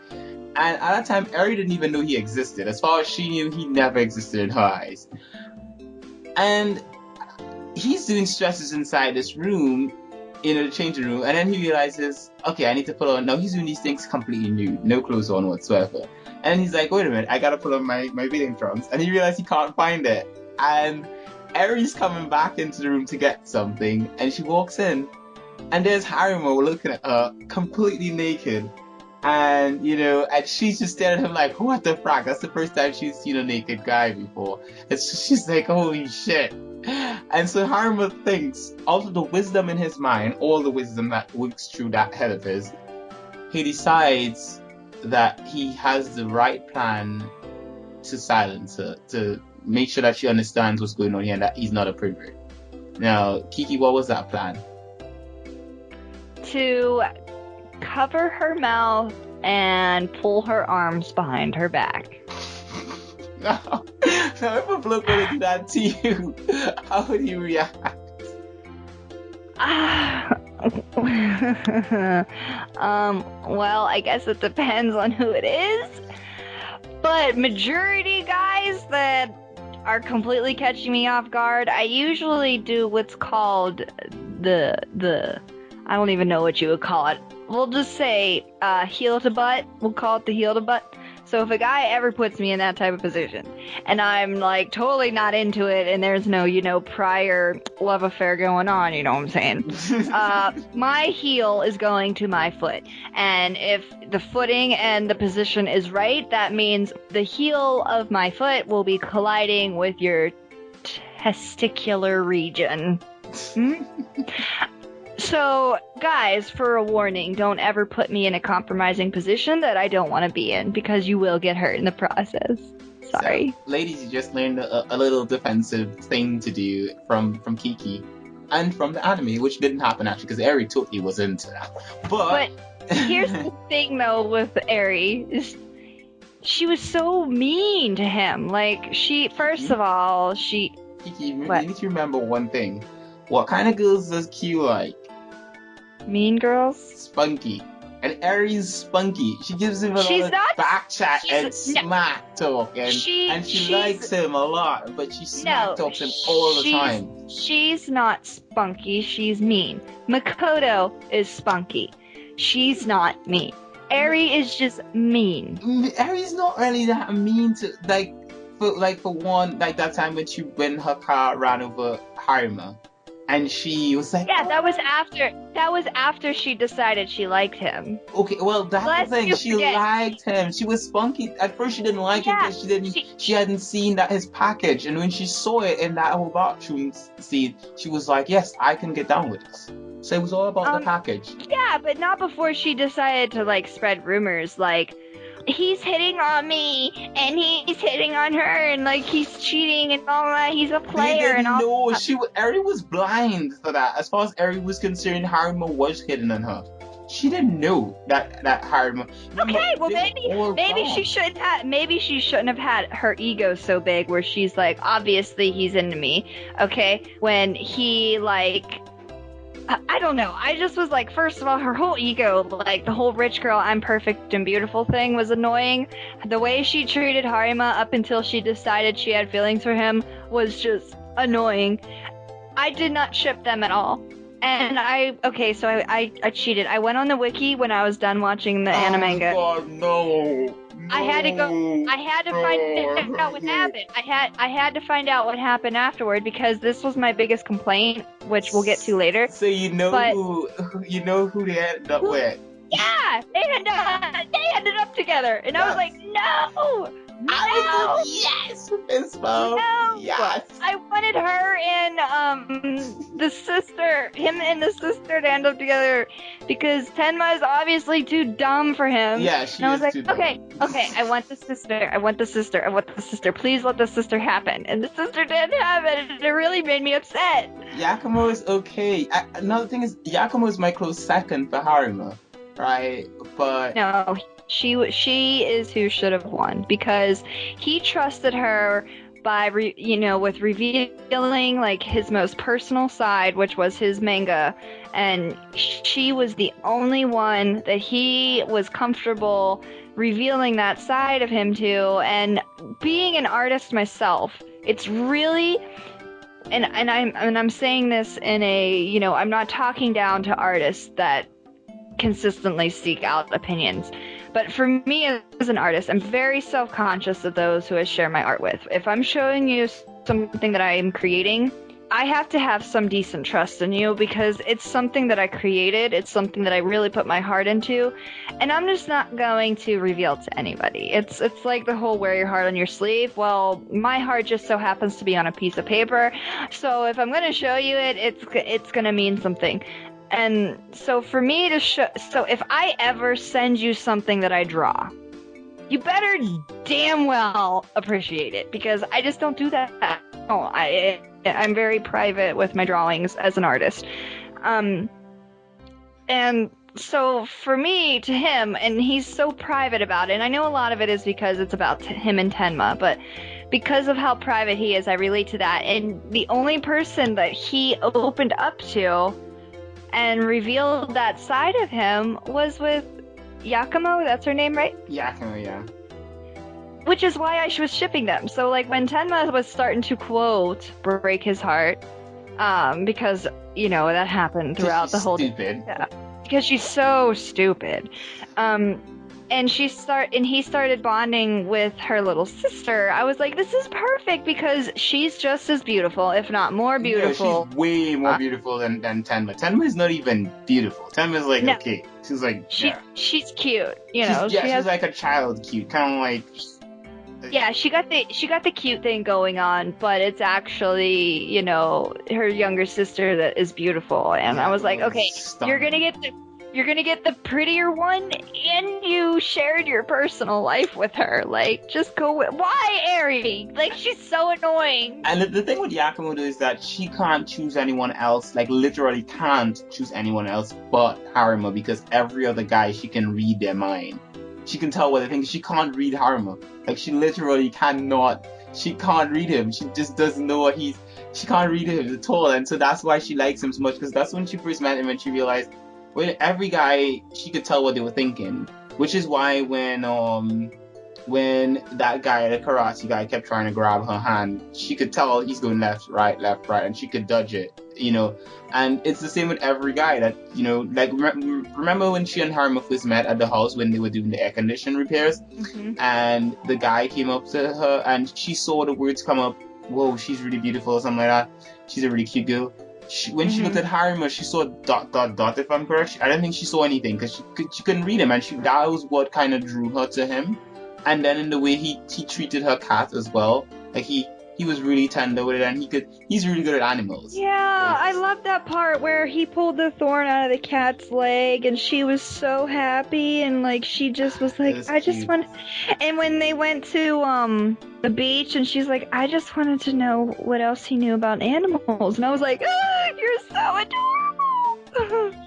S1: And at that time, Eri didn't even know he existed. As far as she knew, he never existed in her eyes. And he's doing stretches inside this room, in the changing room, and then he realizes, okay, I need to put on. Now he's doing these things completely nude, no clothes on whatsoever. And he's like, wait a minute, I gotta put on my bathing trunks. And he realizes he can't find it. And Eri's coming back into the room to get something, and she walks in, and there's Harima looking at her completely naked. And, and she's just staring at him like, what the fuck? That's the first time she's seen a naked guy before. And so she's like, holy shit. And so Harima thinks, out of the wisdom in his mind, all the wisdom that works through that head of his, he decides that he has the right plan to silence her, to make sure that she understands what's going on here and that he's not a pervert. Now, Kiki, what was that plan?
S2: To cover her mouth and pull her arms behind her back.
S1: Now, if a bloke were to do that to you, how would you react?
S2: Well, I guess it depends on who it is. But majority guys that are completely catching me off guard, I usually do what's called the I don't even know what you would call it. We'll just say heel to butt. We'll call it the heel to butt. So if a guy ever puts me in that type of position and I'm like totally not into it and there's no, prior love affair going on, you know what I'm saying? My heel is going to my foot. And if the footing and the position is right, that means the heel of my foot will be colliding with your testicular region. So, guys, for a warning, don't ever put me in a compromising position that I don't want to be in, because you will get hurt in the process. Sorry.
S1: So, ladies, you just learned a little defensive thing to do from Kiki and from the anime, which didn't happen actually, because Eri totally was into that. But
S2: here's the thing, though, with Eri, is she was so mean to him. Like, first of all, Kiki,
S1: you need to remember one thing. What kind of girls does Q like?
S2: Mean girls?
S1: Spunky. And Eri's spunky. She gives him a lot of back chat and smack talk. And she likes him a lot, but she smack talks him all the time.
S2: She's not spunky, she's mean. Makoto is spunky. She's not mean. Eri is just mean.
S1: Eri's not really that mean to, for one, like that time when her car ran over Harima. And she was like,
S2: yeah, that was after she decided she liked him.
S1: Okay, well, that's the thing. She liked him. She was spunky. At first, she didn't like him because she hadn't seen that his package. And when she saw it in that whole bathroom scene, she was like, yes, I can get down with this. So it was all about the package.
S2: Yeah, but not before she decided to spread rumors he's hitting on me and he's hitting on her and like he's cheating and all that. He's a
S1: They
S2: player and
S1: didn't
S2: all
S1: know.
S2: that.
S1: Eri was blind for that. As far as Eri was concerned, Harima was hitting on her. She didn't know that Harima.
S2: Okay, well maybe she shouldn't have had her ego so big where she's like, obviously he's into me. Okay, when he like, I don't know. I just was like, first of all, her whole ego, like the whole rich girl, I'm perfect and beautiful thing was annoying. The way she treated Harima up until she decided she had feelings for him was just annoying. I did not ship them at all. And I cheated. I went on the wiki when I was done watching the Animanga.
S1: Oh God, no.
S2: I had to find out what happened. I had to find out what happened afterward because this was my biggest complaint, which we'll get to later.
S1: So you know who they ended up with?
S2: Yeah, they ended up together, and I was like, no.
S1: Yes, Isabel.
S2: No.
S1: Yes.
S2: I wanted her and him and the sister to end up together because Tenma is obviously too dumb for him.
S1: Yeah, she
S2: and I was
S1: is
S2: like,
S1: too dumb.
S2: okay, I want the sister. Please let the sister happen. And the sister didn't happen, and it really made me upset.
S1: Yakumo is okay. Another thing is, Yakumo is my close second for Harima, right? But
S2: no. She is who should have won because he trusted her by with revealing like his most personal side, which was his manga, and she was the only one that he was comfortable revealing that side of him to. And being an artist myself, it's really and I'm saying this in a I'm not talking down to artists that consistently seek out opinions. But for me as an artist, I'm very self-conscious of those who I share my art with. If I'm showing you something that I am creating, I have to have some decent trust in you because it's something that I created. It's something that I really put my heart into. And I'm just not going to reveal to anybody. It's like the whole wear your heart on your sleeve. Well, my heart just so happens to be on a piece of paper. So if I'm going to show you it, it's going to mean something. And so for me to show, so if I ever send you something that I draw, you better damn well appreciate it because I just don't do that. No, I'm very private with my drawings as an artist. And so for me to him, and he's so private about it, and I know a lot of it is because it's about him and Tenma, but because of how private he is, I relate to that. And the only person that he opened up to and revealed that side of him was with Yakumo. That's her name, right?
S1: Yakumo, yeah.
S2: Which is why I was shipping them. So like when Tenma was starting to quote break his heart, because that happened throughout the whole.
S1: Stupid.
S2: Yeah, because she's so stupid. And he started bonding with her little sister. I was like, this is perfect because she's just as beautiful, if not more beautiful.
S1: Yeah, she's way more beautiful than Tenma. Tenma is not even beautiful. Tenma is like, okay. She's like,
S2: she's cute.
S1: She's like a child cute. Kind of like...
S2: Yeah, she got the cute thing going on, but it's actually, her younger sister that is beautiful. And I was like, okay, you're gonna get the prettier one, and you shared your personal life with her. Like, just go with... Why, Eri? Like, she's so annoying.
S1: And the thing with Yakumo is that she can't choose anyone else, like, literally can't choose anyone else but Harima, because every other guy, she can read their mind. She can tell what they think. She can't read Harima. Like, she literally cannot... She can't read him. She just doesn't know what he's... She can't read him at all, and so that's why she likes him so much, because that's when she first met him and she realized... With every guy, she could tell what they were thinking, which is why when that guy, the karate guy, kept trying to grab her hand, she could tell he's going left, right, and she could dodge it, And it's the same with every guy that, like, remember when she and Harima first met at the house when they were doing the air condition repairs?
S2: Mm-hmm.
S1: And the guy came up to her and she saw the words come up, whoa, she's really beautiful, or something like that. She's a really cute girl. When she looked at Harima, she saw ... if I'm correct. I don't think she saw anything because she couldn't read him, and that was what kind of drew her to him. And then in the way he treated her cat as well, like he he was really tender with it, and he's really good at animals.
S2: Yeah, I love that part where he pulled the thorn out of the cat's leg and she was so happy and like she just was
S1: It
S2: like,
S1: was
S2: I just
S1: cute.
S2: want. And when they went to the beach and she's like, I just wanted to know what else he knew about animals. And I was like, oh, you're so adorable.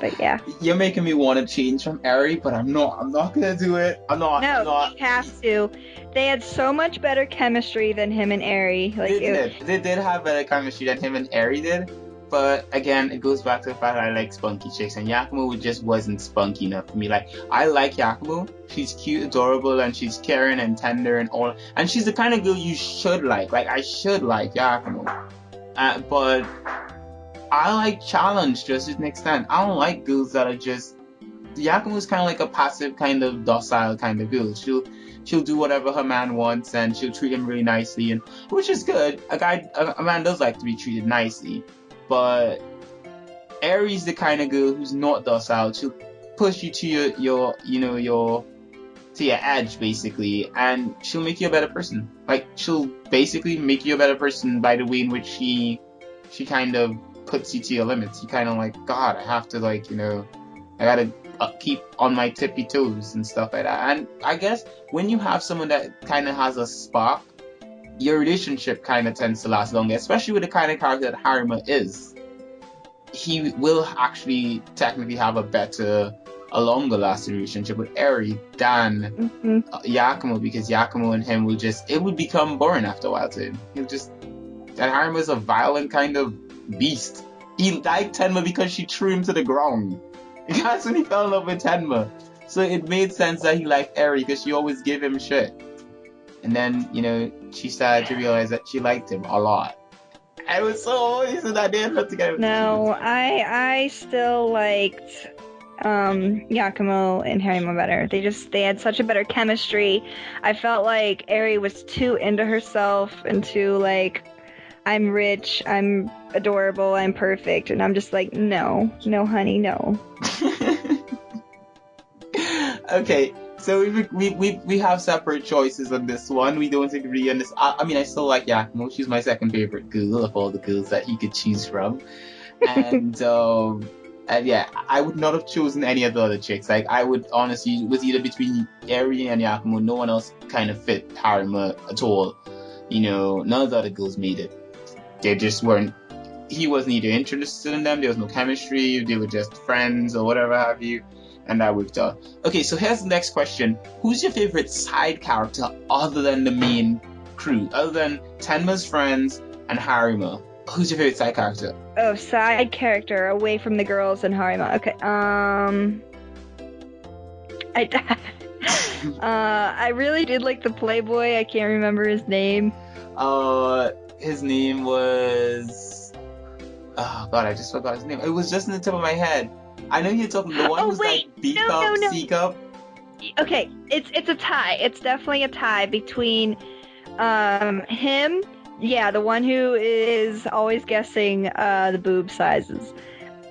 S2: But yeah.
S1: You're making me want to change from Eri, but I'm not. I'm not gonna do it. I'm not. I'm
S2: No,
S1: not.
S2: you have to. They had so much better chemistry than him and Eri. Like
S1: They did. They did have better chemistry than him and Eri did. But again, it goes back to the fact that I like spunky chicks, and Yakumo just wasn't spunky enough for me. Like, I like Yakumo. She's cute, adorable, and she's caring and tender and all. And she's the kind of girl you should like. Like, I should like Yakumo. But I like challenge just to an extent. I don't like girls that are just. Yakumo's kind of like a passive, kind of docile kind of girl. She'll do whatever her man wants, and she'll treat him really nicely, and which is good. A man does like to be treated nicely, but Aries the kind of girl who's not docile. She'll push you to your to your edge basically, and she'll make you a better person. Like, she'll basically make you a better person by the way in which she kind of puts you to your limits. You kind of like, God, I have to I gotta keep on my tippy toes and stuff like that. And I guess when you have someone that kind of has a spark, your relationship kind of tends to last longer, especially with the kind of character that Harima is. He will actually technically have a longer lasting relationship with Eri than Yakumo, because Yakumo and him it would become boring after a while to him. And Harima is a violent kind of beast. He liked Tenma because she threw him to the ground. That's when he fell in love with Tenma. So it made sense that he liked Eri because she always gave him shit. And then, she started to realize that she liked him a lot. And it was so easy that they ended up together.
S2: No, I still liked Yakumo and Harima better. They had such a better chemistry. I felt like Eri was too into herself and too like, I'm rich, I'm adorable, I'm perfect, and I'm just like, no, honey, no.
S1: Okay, so we have separate choices on this one. We don't agree on this. I mean, I still like Yakumo. She's my second favorite girl of all the girls that he could choose from. And yeah, I would not have chosen any of the other chicks. Like, I would honestly, it was either between Eri and Yakumo. No one else kind of fit Harima at all. None of the other girls made it. They just weren't. He wasn't either interested in them. There was no chemistry. They were just friends or whatever have you. And that worked out. Okay, so here's the next question. Who's your favorite side character other than the main crew? Other than Tenma's friends and Harima? Who's your favorite side character?
S2: Oh, side character away from the girls and Harima. Okay, I really did like the Playboy. I can't remember his name.
S1: His name was... Oh, God, I just forgot his name. It was just in the tip of my head. I know you're talking the one who's like B-cup, C-cup.
S2: Okay, it's a tie. It's definitely a tie between him, yeah, the one who is always guessing the boob sizes,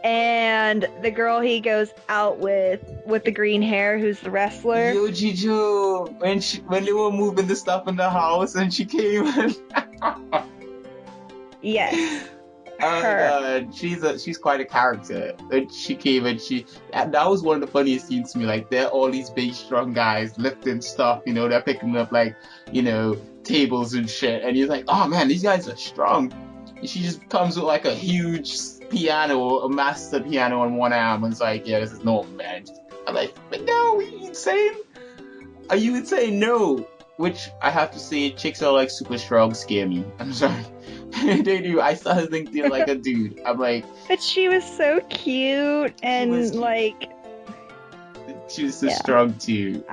S2: and the girl he goes out with the green hair, who's the wrestler.
S1: Yo, Jijo, when they were moving the stuff in the house and she came and
S2: Yes.
S1: Oh my God, she's quite a character. And she came and that was one of the funniest scenes to me. Like, they're all these big strong guys lifting stuff, they're picking up like, tables and shit. And you're like, oh man, these guys are strong. And she just comes with like a huge piano, a master piano on one arm, and it's like, yeah, this is normal, man. I'm like, but no, are you insane? Are you insane? No. Which I have to say, chicks are like super strong scare me. I'm sorry. They do. I started thinking they're like a dude. I'm like...
S2: But she was so cute and
S1: she was so strong too.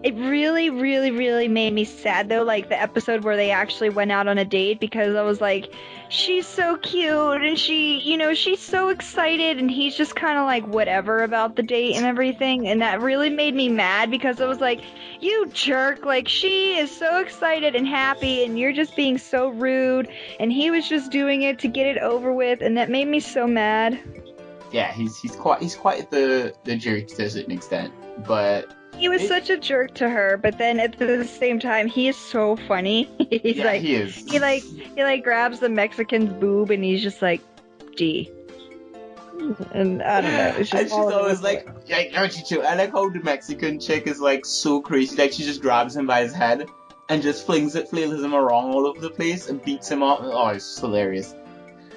S2: It really, really, really made me sad though, like the episode where they actually went out on a date, because I was like, she's so cute and she's so excited, and he's just kind of like whatever about the date and everything, and that really made me mad because I was like, you jerk, like she is so excited and happy and you're just being so rude, and he was just doing it to get it over with, and that made me so mad.
S1: Yeah, he's quite the jerk to a certain extent, but
S2: He was such a jerk to her, but then at the same time, he is so funny. He's
S1: Yeah,
S2: like,
S1: he is.
S2: he grabs the Mexican's boob and he's just like, G. And I don't know, it's just
S1: And she's always like, aren't you chill? I like how the Mexican chick is like so crazy. Like she just grabs him by his head and just flails him around all over the place and beats him up. Oh, it's hilarious.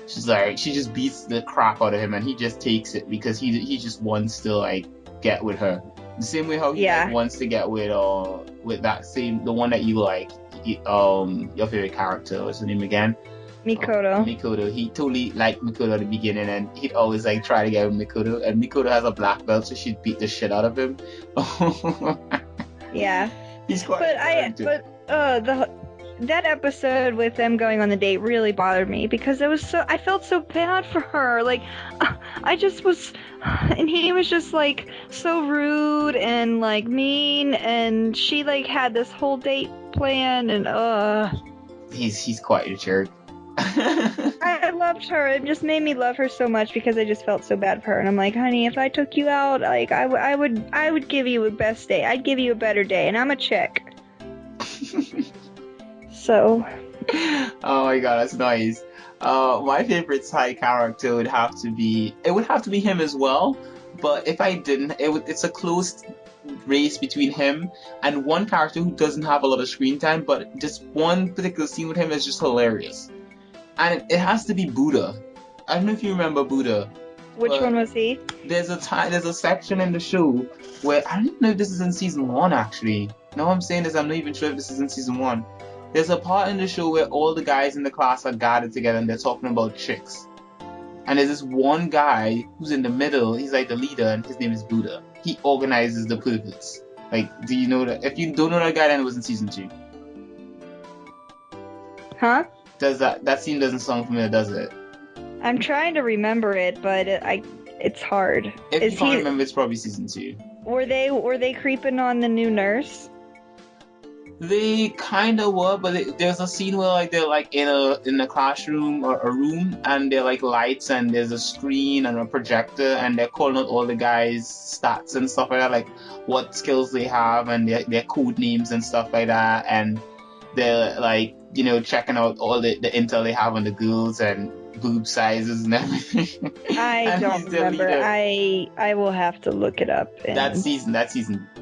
S1: She just beats the crap out of him and he just takes it because he just wants to like get with her. The same way how he like, wants to get with the one that you like, your favorite character. What's her name again?
S2: Mikoto.
S1: Mikoto. He totally liked Mikoto at the beginning and he'd always like try to get with Mikoto. And Mikoto has a black belt, so she'd beat the shit out of him.
S2: Yeah.
S1: He's quite
S2: that episode with them going on the date really bothered me because I felt so bad for her. Like, I just was, and he was just like so rude and like mean, and she like had this whole date plan, and
S1: he's quite a jerk.
S2: I loved her. It just made me love her so much because I just felt so bad for her, and I'm like, honey, if I took you out, like I would give you a best day. I'd give you a better day, and I'm a chick. So.
S1: Oh my god, that's nice. My favorite side character would have to be him as well. But if I didn't, it's a close race between him and one character who doesn't have a lot of screen time, but just one particular scene with him is just hilarious. And it has to be Buddha. I don't know if you remember Buddha.
S2: Which one was he?
S1: There's a section in the show where I don't know if this is in season 1 actually. No, I'm saying this, I'm not even sure if this is in season 1. There's a part in the show where all the guys in the class are gathered together and they're talking about chicks. And there's this one guy who's in the middle, he's like the leader, and his name is Buddha. He organizes the perverts. Like, do you know that? If you don't know that guy, then it was in season 2.
S2: Huh?
S1: Does that scene doesn't sound familiar, does it?
S2: I'm trying to remember it, but it's hard.
S1: If you can't remember, it's probably season 2.
S2: Were they creeping on the new nurse?
S1: They kind of were, but there's a scene where like they're like in a classroom or a room, and they're like lights, and there's a screen and a projector, and they're calling out all the guys' stats and stuff like that, like what skills they have and their code names and stuff like that, and they're like, you know, checking out all the intel they have on the girls and boob sizes and everything.
S2: I don't remember. I will have to look it up.
S1: That's season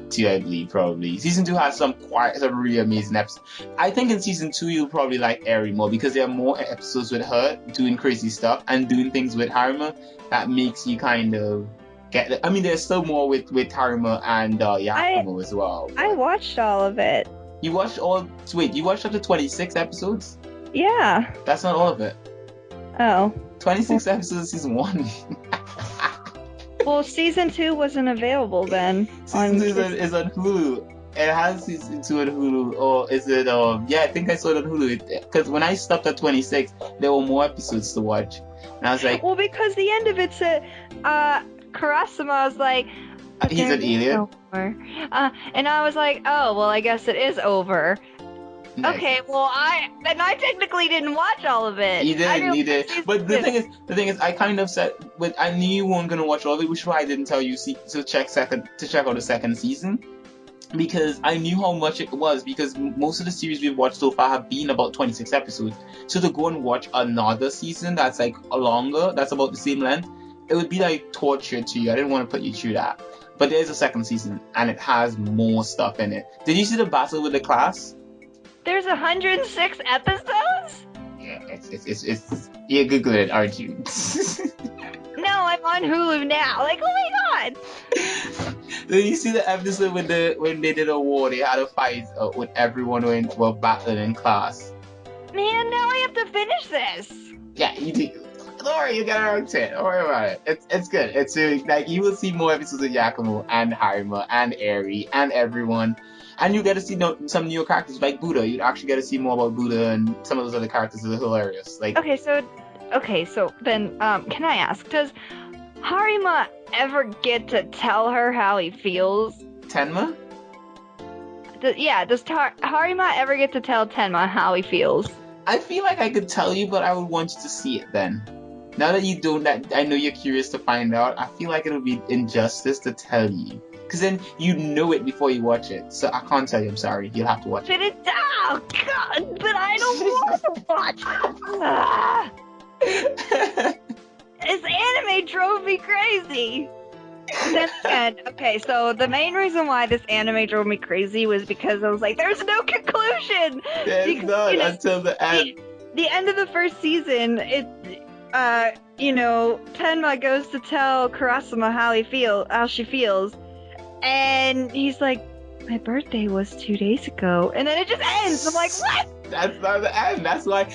S1: 2, I believe, probably. Season 2 has some really amazing episodes. I think in season 2 you'll probably like Eri more because there are more episodes with her doing crazy stuff and doing things with Harima that makes you kind of get. I mean, there's still more with Harima and Yakumo as well.
S2: I watched all of it.
S1: You watched all? Wait, you watched up to 26 episodes?
S2: Yeah.
S1: That's not all of it.
S2: Oh.
S1: 26 episodes of season 1.
S2: Well, season 2 wasn't available then.
S1: Season 2 is on Hulu. It has season 2 on Hulu. Or is it, yeah, I think I saw it on Hulu. Because when I stopped at 26, there were more episodes to watch. And I was like...
S2: Well, because the end of it said, Karasuma was like...
S1: he's an alien?
S2: And I was like, oh, well, I guess it is over. Nice. Okay, well, I technically didn't watch all of it.
S1: You did. But the thing is, I kind of said, I knew you weren't gonna watch all of it, which is why I didn't tell you to check out the second season, because I knew how much it was. Because most of the series we've watched so far have been about 26 episodes. So to go and watch another season that's like longer, that's about the same length, it would be like torture to you. I didn't want to put you through that. But there's a second season, and it has more stuff in it. Did you see the battle with the class?
S2: There's 106 episodes?
S1: Yeah, it's you're Googling it, aren't you?
S2: No, I'm on Hulu now. Like, oh my god!
S1: Did you see the episode when they did a war? They had a fight with everyone who were battling in class.
S2: Man, now I have to finish this.
S1: Yeah, you do. Don't worry, you got around 10. Don't worry about it. It's good. It's like you will see more episodes of Yakumo and Harima and Eri and everyone. And you get to see some new characters like Buddha. You actually get to see more about Buddha and some of those other characters that are hilarious. Like
S2: okay, so then can I ask, does Harima ever get to tell her how he feels?
S1: Tenma?
S2: Does Harima ever get to tell Tenma how he feels?
S1: I feel like I could tell you, but I would want you to see it then. Now that you don't, I know you're curious to find out. I feel like it would be injustice to tell you. because then you know it before you watch it. So I can't tell you. I'm sorry. You'll have to watch it.
S2: But it's oh god, but I don't want to watch. Ah, this anime drove me crazy. Then again, okay, so the main reason why this anime drove me crazy was because I was like, there's no conclusion.
S1: There's
S2: Because,
S1: none
S2: you know,
S1: until the end.
S2: the end of the first season, Tenma goes to tell Kurasuma how she feels, and he's like, my birthday was 2 days ago, and then it just ends. I'm like, what?
S1: That's not the end. That's why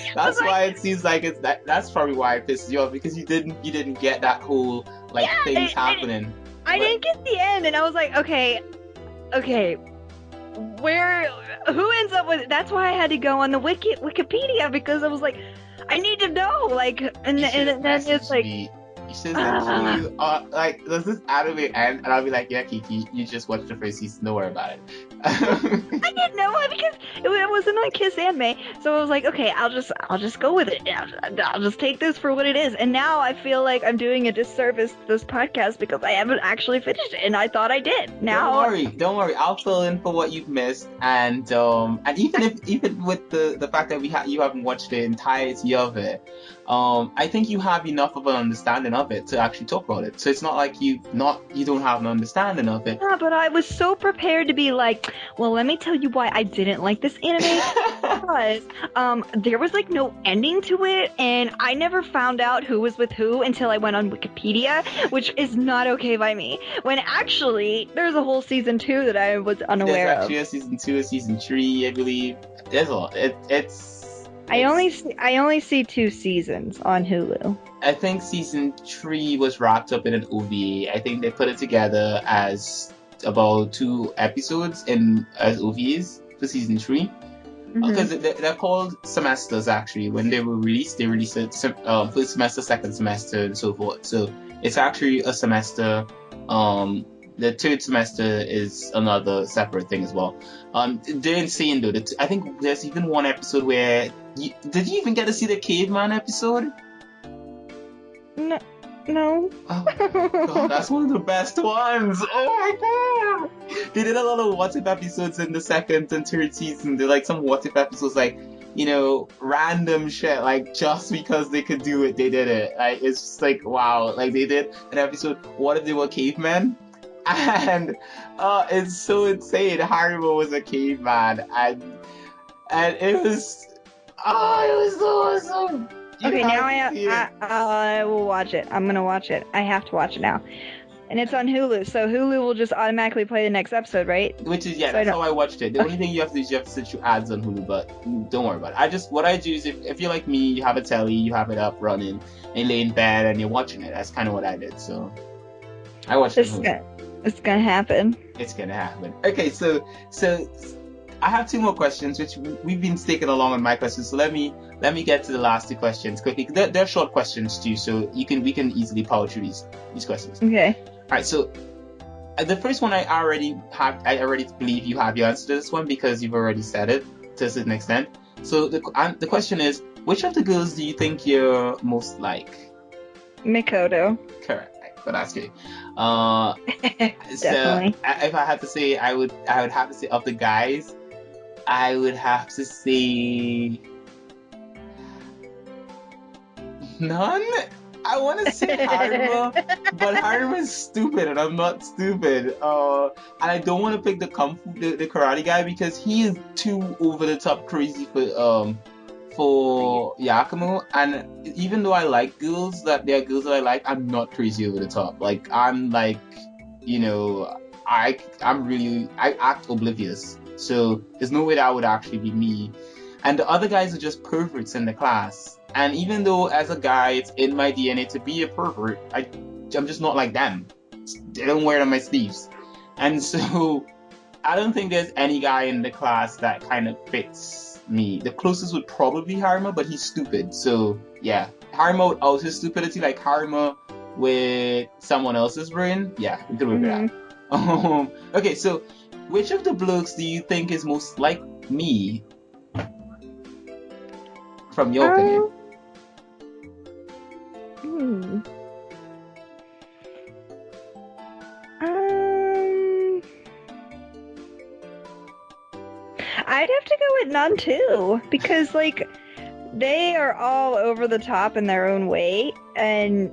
S1: it seems like it's that's probably why it pisses you off, because you didn't get that whole like things happening.
S2: I didn't get the end, and I was like, okay, who ends up with? That's why I had to go on the Wikipedia, because I was like, I need to know, like, and then it's like,
S1: you should literally like, does this anime end? And I'll be like, yeah, Kiki, you just watched the first season, don't worry about it.
S2: I didn't know it because it wasn't on Kiss Anime, so I was like, okay, I'll just go with it. I'll just take this for what it is. And now I feel like I'm doing a disservice to this podcast because I haven't actually finished it, and I thought I did. Now,
S1: don't worry, I'll fill in for what you've missed, and even with the fact that you haven't watched the entirety of it, I think you have enough of an understanding of it to actually talk about it. So it's not like you don't have an understanding of it.
S2: Yeah, but I was so prepared to be like, well, let me tell you why I didn't like this anime. Because there was like no ending to it, and I never found out who was with who until I went on Wikipedia, which is not okay by me. When actually there's a whole season 2 that I was unaware of.
S1: There's actually a season 2, a season 3, I believe. There's a lot.
S2: I only see 2 seasons on Hulu.
S1: I think season 3 was wrapped up in an OVA. I think they put it together as about 2 episodes as OVAs for season 3. Because they're called semesters, actually. When they were released, they released it first semester, second semester, and so forth. So it's actually a semester. The third semester is another separate thing as well. They're insane though. I think there's even one episode where did you even get to see the caveman episode?
S2: No.
S1: Oh god, that's one of the best ones. Oh my god! They did a lot of what if episodes in the second and third season. They're like some what if episodes, like, random shit, like just because they could do it, they did it. Like, it's just like, wow. Like, they did an episode, what if they were cavemen? And it's so insane. Haribo was a caveman, and it was so awesome.
S2: Okay, now I will watch it. I'm gonna watch it. I have to watch it now. And it's on Hulu, so Hulu will just automatically play the next episode, right?
S1: Which is, that's how I watched it. The only thing you have to do is you have to set your ads on Hulu, but don't worry about it. What I do is, if you're like me, you have a telly, you have it up running, and you lay in bed and you're watching it. That's kind of what I did, so I watched it.
S2: It's gonna happen.
S1: It's gonna happen. Okay, so I have 2 more questions, which we've been sticking along on my questions. So let me get to the last 2 questions quickly. They're short questions too, so we can easily power through these questions.
S2: Okay.
S1: All right. So the first one I already believe you have your answer to this one, because you've already said it to a certain extent. So the question is, which of the girls do you think you're most like?
S2: Mikoto.
S1: Correct. But that's good. Definitely. So if I had to say, I would have to say, of the guys, I would have to say none. I want to say Haruma, but Haruma's stupid, and I'm not stupid. And I don't want to pick the karate guy, because he is too over the top crazy for Yakumo. And even though I like girls, there are girls that I like, I'm not crazy over the top. Like, I'm like, I act oblivious. So there's no way that would actually be me. And the other guys are just perverts in the class. And even though as a guy it's in my DNA to be a pervert, I'm just not like them. They don't wear it on my sleeves. And so I don't think there's any guy in the class that kind of fits me. The closest would probably be Haruma, but he's stupid. So yeah, Haruma without his stupidity, like Haruma with someone else's brain. Yeah, we could work it out. Okay, so which of the blokes do you think is most like me? From your opinion.
S2: with none too, because like they are all over the top in their own way, and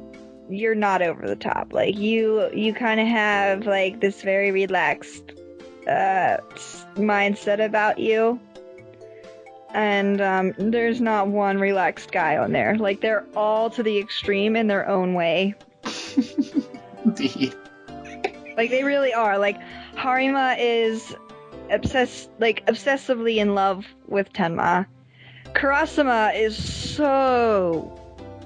S2: you're not over the top. Like you kind of have like this very relaxed mindset about you, and there's not one relaxed guy on there. Like they're all to the extreme in their own way.
S1: Indeed.
S2: Like they really are. Like Harima is obsessively in love with Tenma. Kurasama is so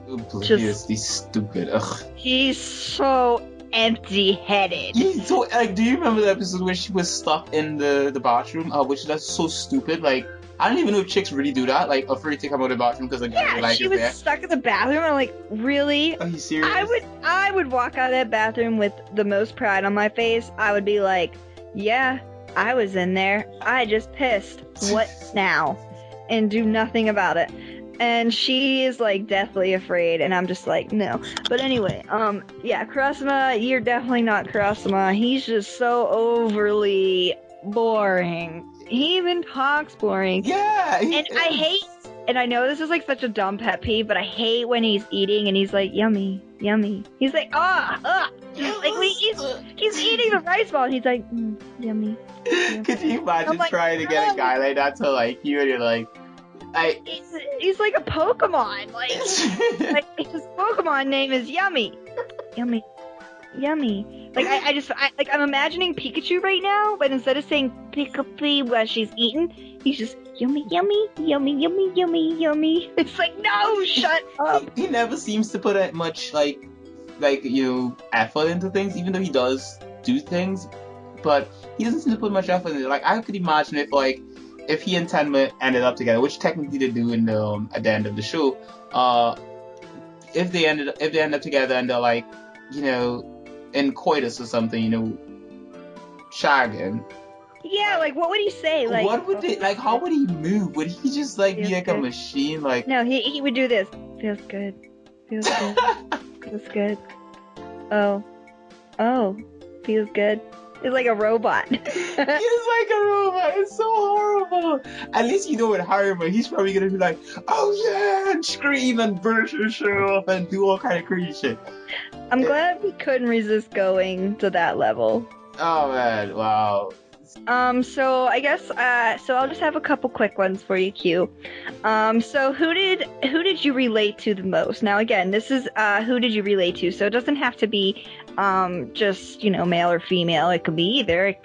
S1: obliviously stupid. Ugh.
S2: He's so empty-headed.
S1: He's so like. Do you remember the episode where she was stuck in the bathroom? Which that's so stupid. Like I don't even know if chicks really do that. Like afraid to come out of the bathroom because a guy like
S2: she
S1: is
S2: was
S1: there.
S2: stuck in the bathroom. And I'm like, really?
S1: Are you serious?
S2: I would walk out of that bathroom with the most pride on my face. I would be like, yeah, I was in there. I just pissed. What now? And do nothing about it. And she is like deathly afraid, and I'm just like, no. But anyway, yeah, Kurasama, you're definitely not Kurasama. He's just so overly boring. He even talks boring.
S1: Yeah.
S2: And I hate, and I know this is like such a dumb pet peeve, but I hate when he's eating and he's like, yummy, yummy. He's like, like when he's eating the rice ball, and he's like, yummy.
S1: Could you imagine
S2: like,
S1: trying to get a guy like that to like you, and you're like,
S2: he's like a Pokemon. Like his Pokemon name is Yummy. Yummy. Yummy. Like I'm imagining Pikachu right now, but instead of saying Pikachu while she's eating, he's just yummy, yummy, yummy, yummy, yummy, yummy. It's like, no, shut up.
S1: He never seems to put that much like effort into things, even though he does do things, but he doesn't seem to put much effort into it. Like I could imagine if he and Tenma ended up together, which technically they do in the at the end of the show, if they end up together and they're like, in coitus or something, shagging.
S2: Yeah, like what would he say? Like
S1: what would they like? How would he move? Would he just like be like a machine? Like
S2: no, he would do this. Feels good. Feels good. Feels good. Oh, feels good. It's like a robot.
S1: He's like a robot. It's so horrible. At least with Harima, he's probably gonna be like, oh yeah, and scream and burst his shirt off and do all kind of crazy shit.
S2: I'm glad we couldn't resist going to that level.
S1: Oh man, wow.
S2: So I guess so I'll just have a couple quick ones for you, Q. So who did you relate to the most? Now again, this is who did you relate to? So it doesn't have to be just male or female. It could be either.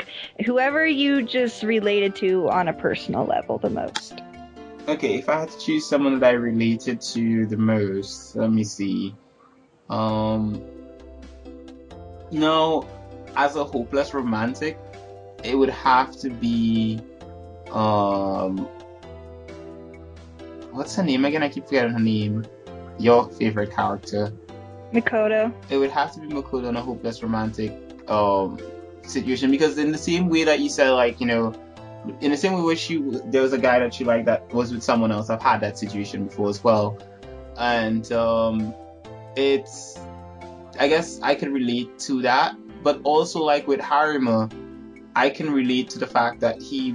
S2: Whoever you just related to on a personal level the most.
S1: Okay, if I had to choose someone that I related to the most, let me see. As a hopeless romantic, it would have to be what's her name again? I keep forgetting her name. Your favorite character.
S2: Makoto.
S1: It would have to be Makoto in a hopeless romantic situation, because in the same way that you said, like, in the same way where there was a guy that you liked that was with someone else. I've had that situation before as well. And I guess I can relate to that, but also like with Harima, I can relate to the fact that he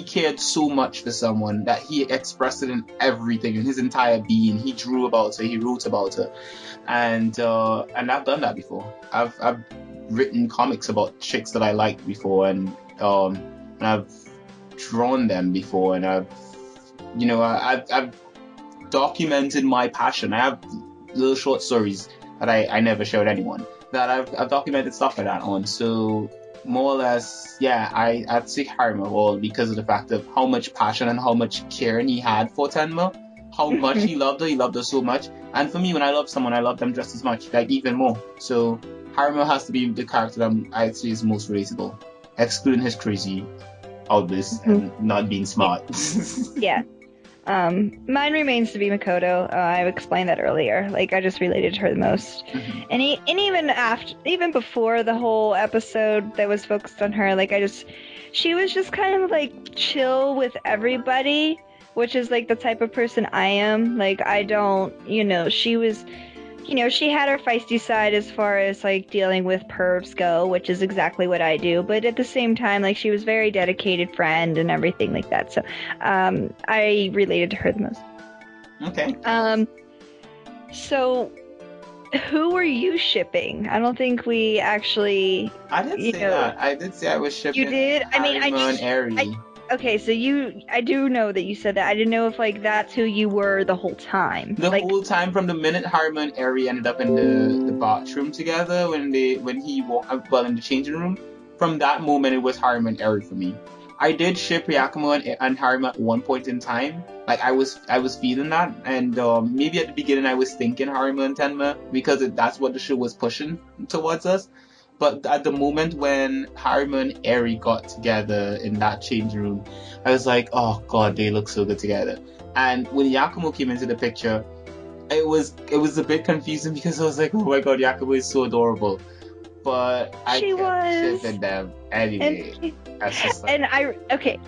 S1: cared so much for someone, that he expressed it in everything, in his entire being. He drew about her, he wrote about her, and I've done that before. I've written comics about chicks that I liked before, and I've drawn them before, and I've documented my passion. I have little short stories that I never showed anyone, that I've documented stuff like that on. So more or less, yeah, I'd say Harima, all because of the fact of how much passion and how much caring he had for Tenma, how much he loved her so much. And for me, when I love someone, I love them just as much, like even more. So Harima has to be the character that I'd say is most relatable, excluding his crazy outbursts and not being smart.
S2: Yeah. Mine remains to be Makoto. I've explained that earlier. Like, I just related to her the most. Mm-hmm. And even before the whole episode that was focused on her, like, she was just kind of like chill with everybody, which is like the type of person I am. Like, I don't, she was you know, she had her feisty side as far as like dealing with pervs go, which is exactly what I do. But at the same time, like she was a very dedicated friend and everything like that. So, I related to her the most.
S1: Okay.
S2: So who were you shipping? I don't think we actually,
S1: I did
S2: you
S1: say
S2: know,
S1: that. I did say I was
S2: you
S1: shipping
S2: did. I mean,
S1: Harima and Eri.
S2: okay, so I do know that you said that. I didn't know if like that's who you were the whole time.
S1: The
S2: Like,
S1: whole time from the minute Harima and Eri ended up in the bathroom together when he walked well in the changing room, from that moment it was Harima and Eri for me. I did ship Yakumo and Harima at one point in time. Like I was feeling that, and maybe at the beginning I was thinking Harima and Tenma because that's what the show was pushing towards us. But at the moment when Harima and Eri got together in that changing room, I was like, oh god, they look so good together. And when Yakumo came into the picture, it was a bit confusing because I was like, oh my god, Yakumo is so adorable. But I
S2: she
S1: kept
S2: was.
S1: shipping them anyway. That's just like,
S2: And okay.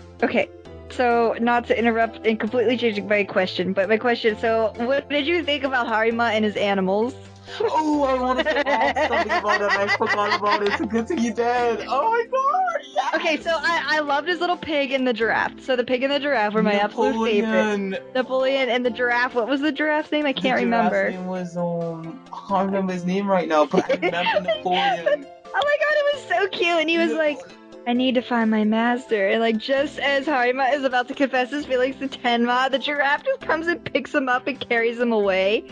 S2: So, not to interrupt and completely changing my question, but my question, so what did you think about Harima and his animals?
S1: oh, I wanted to ask something about it and I forgot about it. It's a good thing you did. Oh my god, yes!
S2: Okay, so I loved his little pig and the giraffe. So the pig and the giraffe were my absolute favorite. Napoleon and the giraffe. What was the giraffe's name? I can't remember.
S1: His name was I can't remember his name right now, but I remember Napoleon.
S2: Oh my god, it was so cute, and he was like, I need to find my master. And like just as Harima is about to confess his feelings to Tenma, the giraffe just comes and picks him up and carries him away.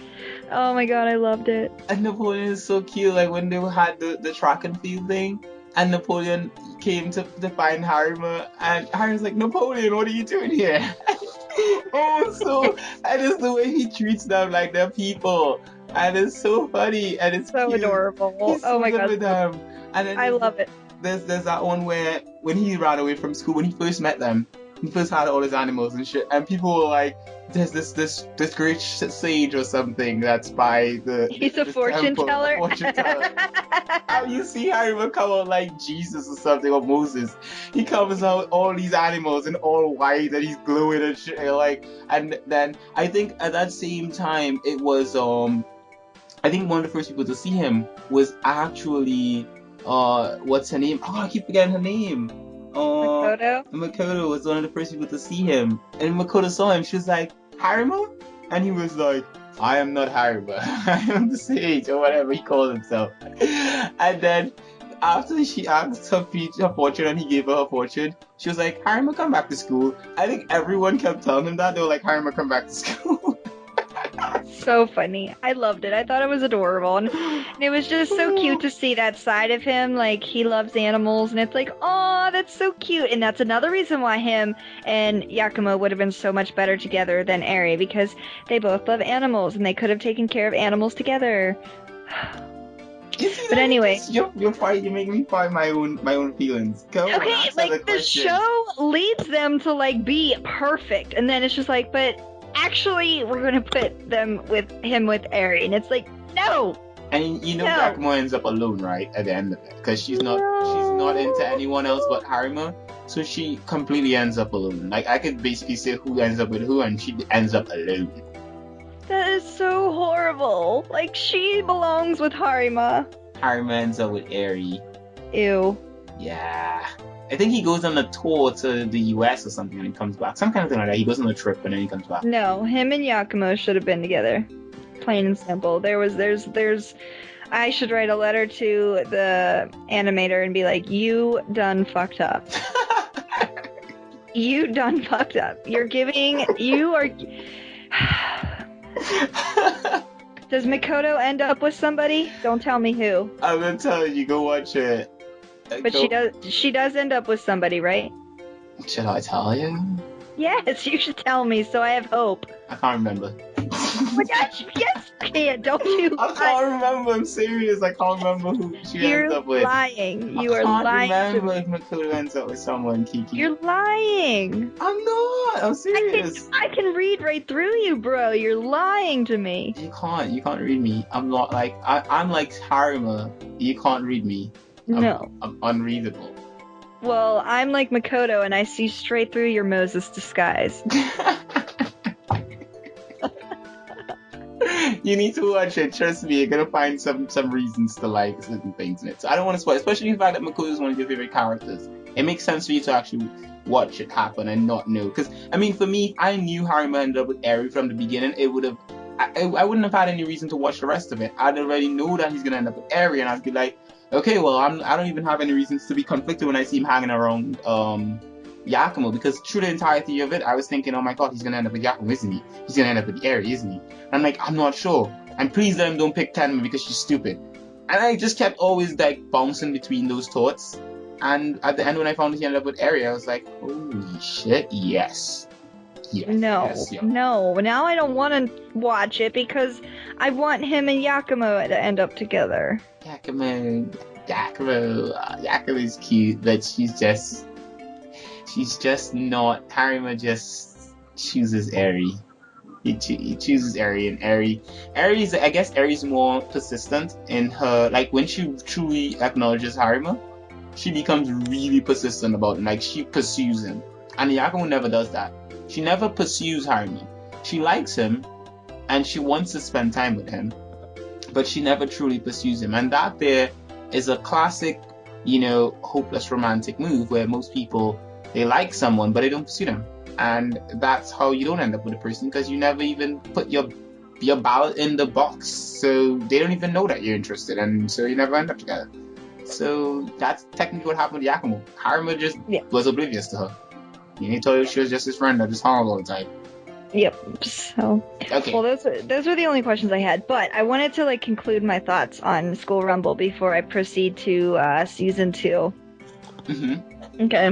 S2: Oh my god, I loved it.
S1: And Napoleon is so cute, like when they had the track and field thing, and Napoleon came to find Harima, and Harima's like, Napoleon, what are you doing here? Oh, so, and it's the way he treats them like they're people, and it's so funny, and it's
S2: so
S1: cute.
S2: adorable.
S1: He's so
S2: oh my
S1: good
S2: god,
S1: with them. And then
S2: I love it.
S1: There's that one where when he ran away from school, when he first met them, he first had all his animals and shit, and people were like, there's this great sage or something that's by
S2: He's a fortune teller.
S1: How you see Harima come out like Jesus or something, or Moses. He comes out all these animals and all white and he's glowing and shit, like. And then I think at that same time it was I think one of the first people to see him was actually what's her name? Oh, I keep forgetting her name. Makoto was one of the first people to see him. And Makoto saw him, she was like, Harima? And he was like, I am not Harima. I am the sage, or whatever he called himself. And then after she asked her fortune and he gave her fortune, she was like, Harima, come back to school. I think everyone kept telling him that. They were like, Harima, come back to school.
S2: So funny. I loved it. I thought it was adorable. And it was just so cute to see that side of him. Like, he loves animals. And it's like, oh, that's so cute. And that's another reason why him and Yakumo would have been so much better together than Eri. Because they both love animals. And they could have taken care of animals together. But anyway.
S1: You're making me find my own feelings.
S2: Okay, like, the show leads them to, like, be perfect. And then it's just like, but actually, we're gonna put them with Eri, and it's like, no.
S1: And you know, Yakumo ends up alone, right, at the end of it, because she's not into anyone else but Harima, so she completely ends up alone. Like, I could basically say who ends up with who, and she ends up alone.
S2: That is so horrible. Like, she belongs with Harima.
S1: Harima ends up with Eri.
S2: Ew.
S1: Yeah. I think he goes on a tour to the US or something and he comes back. Some kind of thing like that. He goes on a trip and then he comes back.
S2: No, him and Yakumo should have been together. Plain and simple. There's I should write a letter to the animator and be like, you done fucked up. You done fucked up. You are Does Makoto end up with somebody? Don't tell me who.
S1: I'm gonna tell you, go watch it.
S2: But she does end up with somebody, right?
S1: Should I tell you?
S2: Yes, you should tell me so I have hope.
S1: I can't remember.
S2: Oh my gosh, yes, can't, don't you?
S1: I can't remember, I'm serious, I can't remember who she ends up with.
S2: You're lying. You are lying.
S1: I can't remember if Makoto ends up with someone, Kiki.
S2: You're lying.
S1: I'm not, I'm serious.
S2: I can read right through you, bro. You're lying to me.
S1: You can't read me. I'm not like, I'm like Harima. You can't read me. I'm unreadable.
S2: Well, I'm like Makoto and I see straight through your Moses disguise.
S1: You need to watch it. Trust me, you're gonna find some reasons to like certain things in it. So I don't want to spoil, especially the fact that Makoto is one of your favorite characters. It makes sense for you to actually watch it happen and not know. Because I mean, for me, I knew Harima ended up with Eri from the beginning. It would have. I wouldn't have had any reason to watch the rest of it. I'd already know that he's gonna end up with Eri, and I'd be like, okay, well, I don't even have any reasons to be conflicted when I see him hanging around Yakumo, because through the entirety of it, I was thinking, oh my god, he's gonna end up with Yakumo, isn't he? He's gonna end up with Eri, isn't he? And I'm like, I'm not sure. And please let him don't pick Tenma because she's stupid. And I just kept always like bouncing between those thoughts. And at the end, when I found he ended up with Eri, I was like, holy shit, yes. Yes,
S2: No,
S1: yes, yeah.
S2: no. Now I don't want to watch it because I want him and Yakumo to end up together.
S1: Yakumo is cute, but she's just not. Harima just chooses Eri. He chooses Eri, and Eri's, I guess Eri's more persistent in her, like when she truly acknowledges Harima, she becomes really persistent about him, like she pursues him. And Yakumo never does that. She never pursues Harima. She likes him, and she wants to spend time with him, but she never truly pursues him. And that there is a classic, hopeless romantic move where most people, they like someone, but they don't pursue them. And that's how you don't end up with a person, because you never even put your ballot in the box. So they don't even know that you're interested, and so you never end up together. So that's technically what happened with Yakumo. Harima just was oblivious to her. He told her she was just his friend that just hung all the time.
S2: Yep. So,
S1: okay.
S2: Well, those were the only questions I had. But I wanted to conclude my thoughts on School Rumble before I proceed to season 2.
S1: Mm-hmm.
S2: Okay.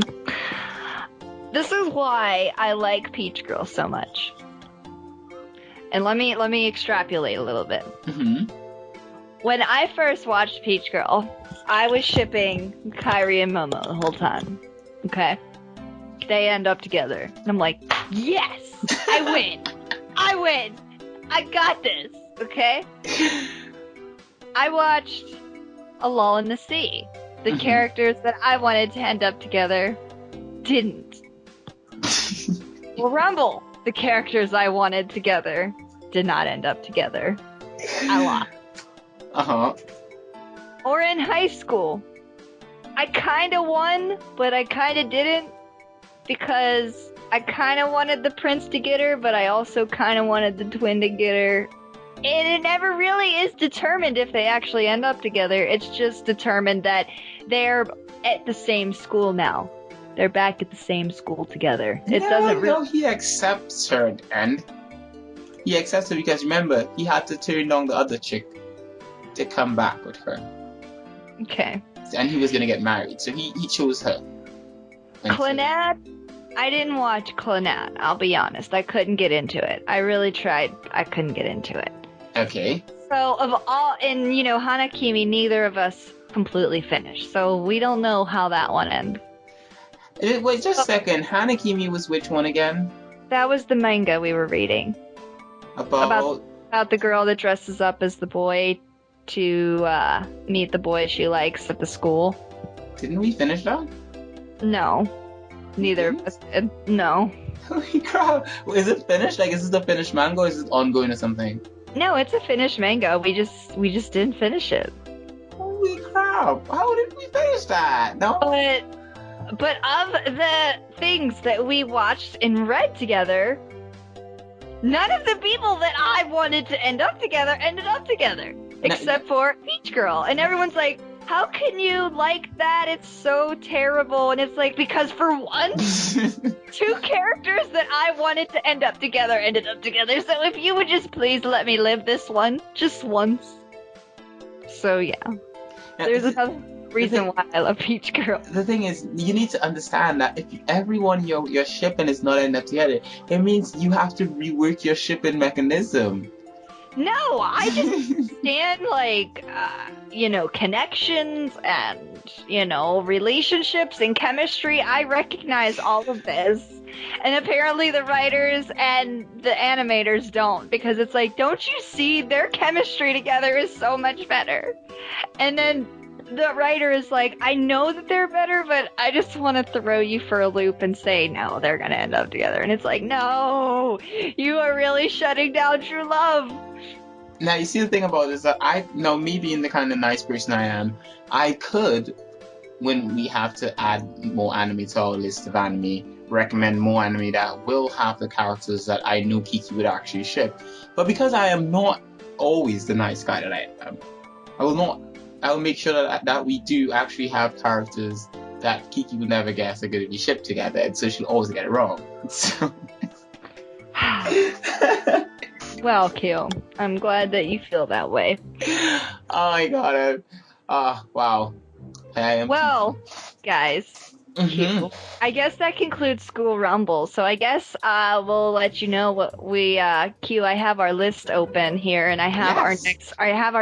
S2: This is why I like Peach Girl so much. And let me extrapolate a little bit.
S1: Mm-hmm.
S2: When I first watched Peach Girl, I was shipping Kairi and Momo the whole time. Okay? They end up together. And I'm like, yes! I win! I win! I got this! Okay? I watched A Lull in the Sea. The characters that I wanted to end up together didn't. Well, Rumble, the characters I wanted together did not end up together. I lost.
S1: Uh-huh.
S2: Or in high school, I kinda won, but I kinda didn't, because I kinda wanted the prince to get her, but I also kinda wanted the twin to get her. And it never really is determined if they actually end up together. It's just determined that they're at the same school now. They're back at the same school together. It doesn't really.
S1: He accepts her at the end. He accepts her because remember, he had to turn down the other chick to come back with her.
S2: Okay.
S1: And he was gonna get married, so he chose her.
S2: Clannad? I didn't watch Clannad, I'll be honest. I couldn't get into it. I really tried. I couldn't get into it.
S1: Okay.
S2: So, of all, and Hanakimi, neither of us completely finished. So, we don't know how that one ended.
S1: Wait, just a second. Hanakimi was which one again?
S2: That was the manga we were reading.
S1: About
S2: the girl that dresses up as the boy to meet the boy she likes at the school.
S1: Didn't we finish that?
S2: No. Neither of us did. No.
S1: Holy crap. Is it finished? Like, is this the finished manga or is it ongoing or something?
S2: No, it's a finished manga. We just didn't finish it.
S1: Holy crap. How did we finish that? No?
S2: But of the things that we watched and read together, none of the people that I wanted to end up together ended up together. Except for Peach Girl. And everyone's like, how can you like that? It's so terrible. And it's like, because for once, 2 characters that I wanted to end up together ended up together. So if you would just please let me live this one, just once. So yeah. There's another reason why I love Peach Girl.
S1: The thing is, you need to understand that if everyone you're shipping is not ending up together, it means you have to rework your shipping mechanism.
S2: No, I just stand connections and, relationships and chemistry. I recognize all of this. And apparently the writers and the animators don't, because it's like, don't you see their chemistry together is so much better? And then the writer is like, I know that they're better, but I just want to throw you for a loop and say, no, they're going to end up together. And it's like, no, you are really shutting down true love.
S1: Now, you see, the thing about it is that now me being the kind of nice person I am, I could, when we have to add more anime to our list of anime, recommend more anime that will have the characters that I know Kiki would actually ship. But because I am not always the nice guy that I am, I will not. I will make sure that we do actually have characters that Kiki will never guess are going to be shipped together, and so she'll always get it wrong. So.
S2: Well, Q, I'm glad that you feel that way.
S1: Oh my god. Wow.
S2: Well, guys, Q, I guess that concludes School Rumble. So I guess we'll let you know what we Q. I have our list open here, and I have our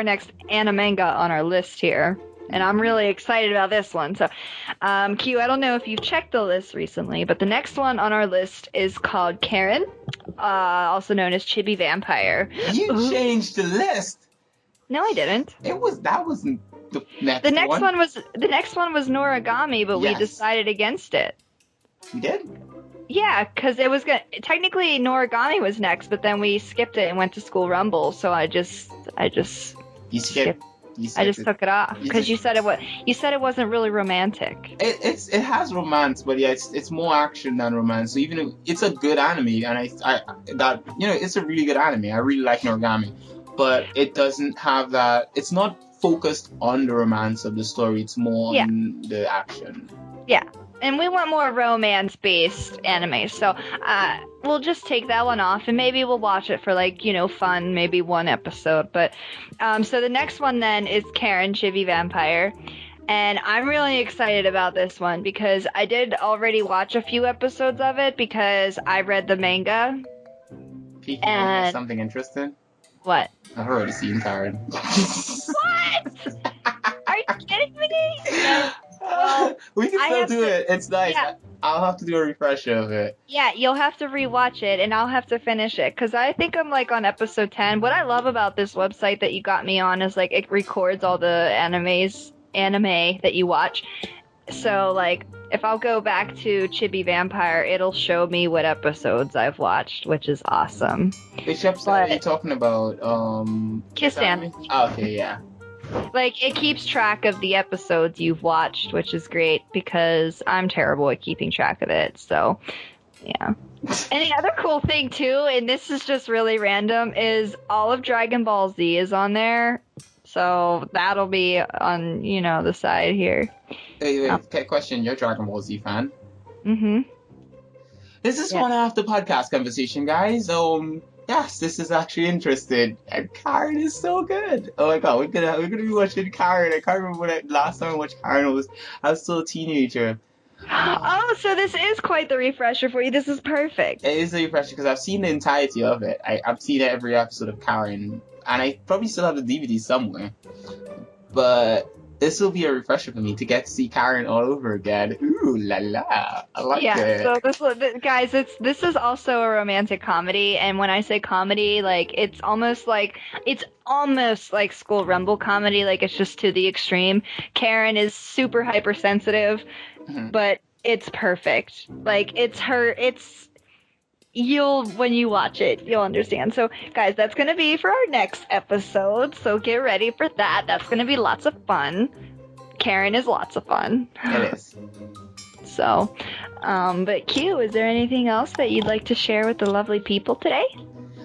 S2: next Animanga on our list here, and I'm really excited about this one. So, Q, I don't know if you've checked the list recently, but the next one on our list is called Karen, also known as Chibi Vampire.
S1: You changed the list.
S2: No, I didn't.
S1: That wasn't the next one.
S2: The next one was Noragami, but we decided against it.
S1: You did?
S2: Yeah, because it was technically Noragami was next, but then we skipped it and went to School Rumble. So I just
S1: skipped.
S2: I just took it off because you said it wasn't really romantic.
S1: It has romance, but yeah, it's more action than romance. So even if it's a good anime, and it's a really good anime. I really like Noragami, but it doesn't have that. It's not focused on the romance of the story. It's more on the action.
S2: Yeah. And we want more romance-based anime, so we'll just take that one off, and maybe we'll watch it for, fun, maybe one episode. But so the next one then is Karen, Chibi Vampire, and I'm really excited about this one because I did already watch a few episodes of it because I read the manga.
S1: Peeking on something interesting?
S2: What?
S1: I've already seen Karen.
S2: What? Are you kidding me? Well,
S1: we can still do it. It's nice.
S2: Yeah.
S1: I'll have to do a refresher of it.
S2: Yeah, you'll have to rewatch it, and I'll have to finish it, because I think I'm, on episode 10. What I love about this website that you got me on is, it records all the anime that you watch. So, if I'll go back to Chibi Vampire, it'll show me what episodes I've watched, which is awesome.
S1: Which episode are you talking about?
S2: Kiss Anime.
S1: Oh, okay, yeah.
S2: It keeps track of the episodes you've watched, which is great because I'm terrible at keeping track of it. So, yeah. And the other cool thing, too, and this is just really random, is all of Dragon Ball Z is on there. So that'll be on, the side here.
S1: Wait, question. You're a Dragon Ball Z fan?
S2: Mm-hmm.
S1: This is one after podcast conversation, guys. Yes, this is actually interesting. And Karen is so good. Oh my god, we're gonna be watching Karen. I can't remember when last time I watched Karen I was still a teenager.
S2: Oh, so this is quite the refresher for you. This is perfect.
S1: It is a refresher because I've seen the entirety of it. I've seen every episode of Karen, and I probably still have the DVD somewhere. But this will be a refresher for me to get to see Karen all over again. Ooh la la! I like it.
S2: Yeah, so this is also a romantic comedy, and when I say comedy, it's almost like School Rumble comedy. It's just to the extreme. Karen is super hypersensitive, but it's perfect. When you watch it, you'll understand. So, guys, that's going to be for our next episode. So get ready for that. That's going to be lots of fun. Karen is lots of fun.
S1: It is.
S2: So, but Q, is there anything else that you'd like to share with the lovely people today?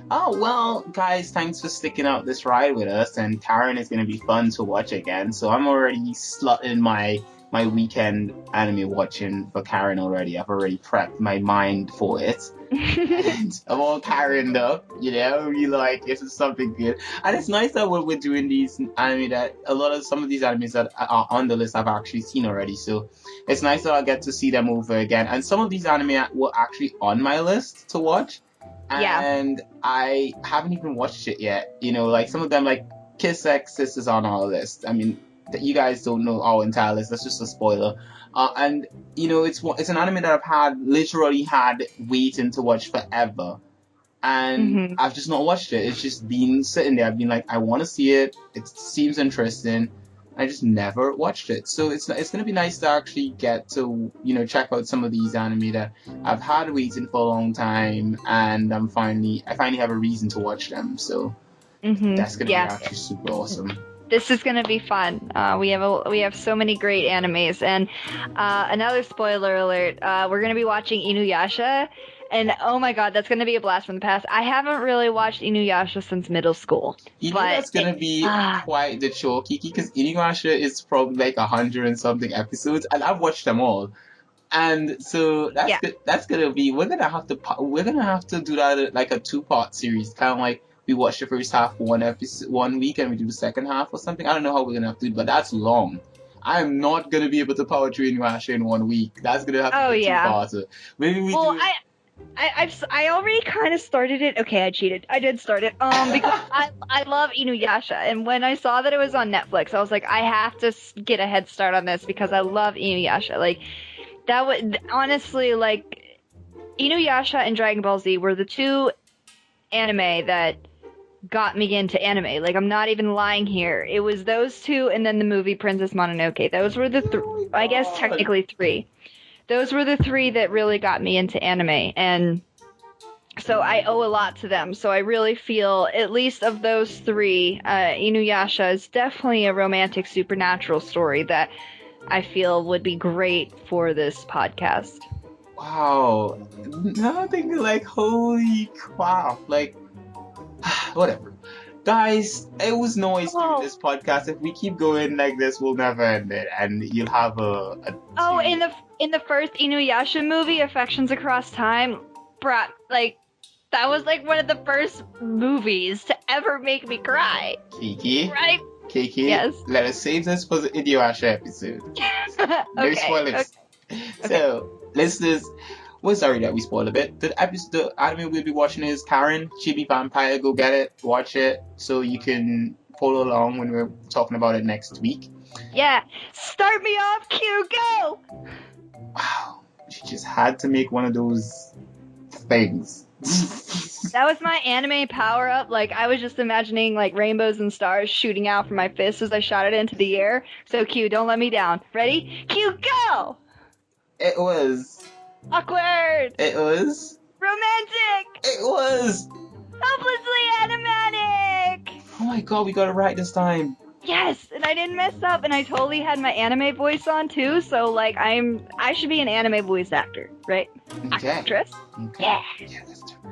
S1: Oh, well, guys, thanks for sticking out this ride with us. And Karen is going to be fun to watch again. So I'm already slotting my weekend anime watching for Karen already. I've already prepped my mind for it. And I'm all Karened up, really this is something good. And it's nice that we're doing these anime that some of these animes that are on the list I've actually seen already. So it's nice that I get to see them over again. And some of these anime were actually on my list to watch. And I haven't even watched it yet. Some of them, Kiss X is on our list. I mean, that you guys don't know our entire list. That's just a spoiler. And it's an anime that I've literally had waiting to watch forever, and I've just not watched it. It's just been sitting there. I've been I want to see it. It seems interesting. I just never watched it. So it's gonna be nice to actually get to check out some of these anime that I've had waiting for a long time, and I finally have a reason to watch them. So That's gonna be
S2: Yeah.
S1: actually super awesome.
S2: This is gonna be fun. We have so many great animes, and another spoiler alert. We're gonna be watching Inuyasha, and oh my god, that's gonna be a blast from the past. I haven't really watched Inuyasha since middle school,
S1: You know that's gonna be quite the show, Kiki, because Inuyasha is probably like 100 and something episodes, and I've watched them all. And so
S2: yeah.
S1: that's gonna be we're gonna have to do that like a 2-part series, kind of like we watch the first half one episode 1 week and we do the second half or something. I don't know how we're gonna have to do it, but that's long. I'm not gonna be able to power through Inuyasha in 1 week. That's gonna have to be 2 parts. Maybe we do.
S2: I already kind of started it. Okay, I cheated. I did start it. Because I love Inuyasha, and when I saw that it was on Netflix, I was like, I have to get a head start on this because I love Inuyasha. Like, that would honestly, like, Inuyasha and Dragon Ball Z were the two anime that got me into anime. Like, I'm not even lying here. It was those two, and then the movie Princess Mononoke. Those were the I guess technically 3. Those were the 3 that really got me into anime, and so I owe a lot to them. So I really feel, at least of those 3, Inuyasha is definitely a romantic supernatural story that I feel would be great for this podcast.
S1: Wow. Now I'm thinking like, holy crap. Like, whatever. Guys, it was noise doing this podcast. If we keep going like this, we'll never end it. And you'll have
S2: in the first Inuyasha movie, Affections Across Time, bruh, like, that was like one of the first movies to ever make me cry.
S1: Kiki?
S2: Right?
S1: Kiki?
S2: Yes.
S1: Let us save this for the Inuyasha episode. No spoilers.
S2: Okay.
S1: So, listeners, we're sorry that we spoiled a bit. The anime we'll be watching is Karen, Chibi Vampire. Go get it, watch it, so you can follow along when we're talking about it next week.
S2: Yeah. Start me off, Q, go!
S1: Wow. She just had to make one of those things.
S2: That was my anime power-up. Like, I was just imagining, like, rainbows and stars shooting out from my fist as I shot it into the air. So, Q, don't let me down. Ready? Q, go!
S1: It was...
S2: awkward!
S1: It was...
S2: romantic!
S1: It was...
S2: hopelessly animatic!
S1: Oh my god, we got it right this time.
S2: Yes, and I didn't mess up, and I totally had my anime voice on, too, so, like, I should be an anime voice actor, right?
S1: Okay.
S2: Actress?
S1: Okay.
S2: Yeah.
S1: Yeah, that's true.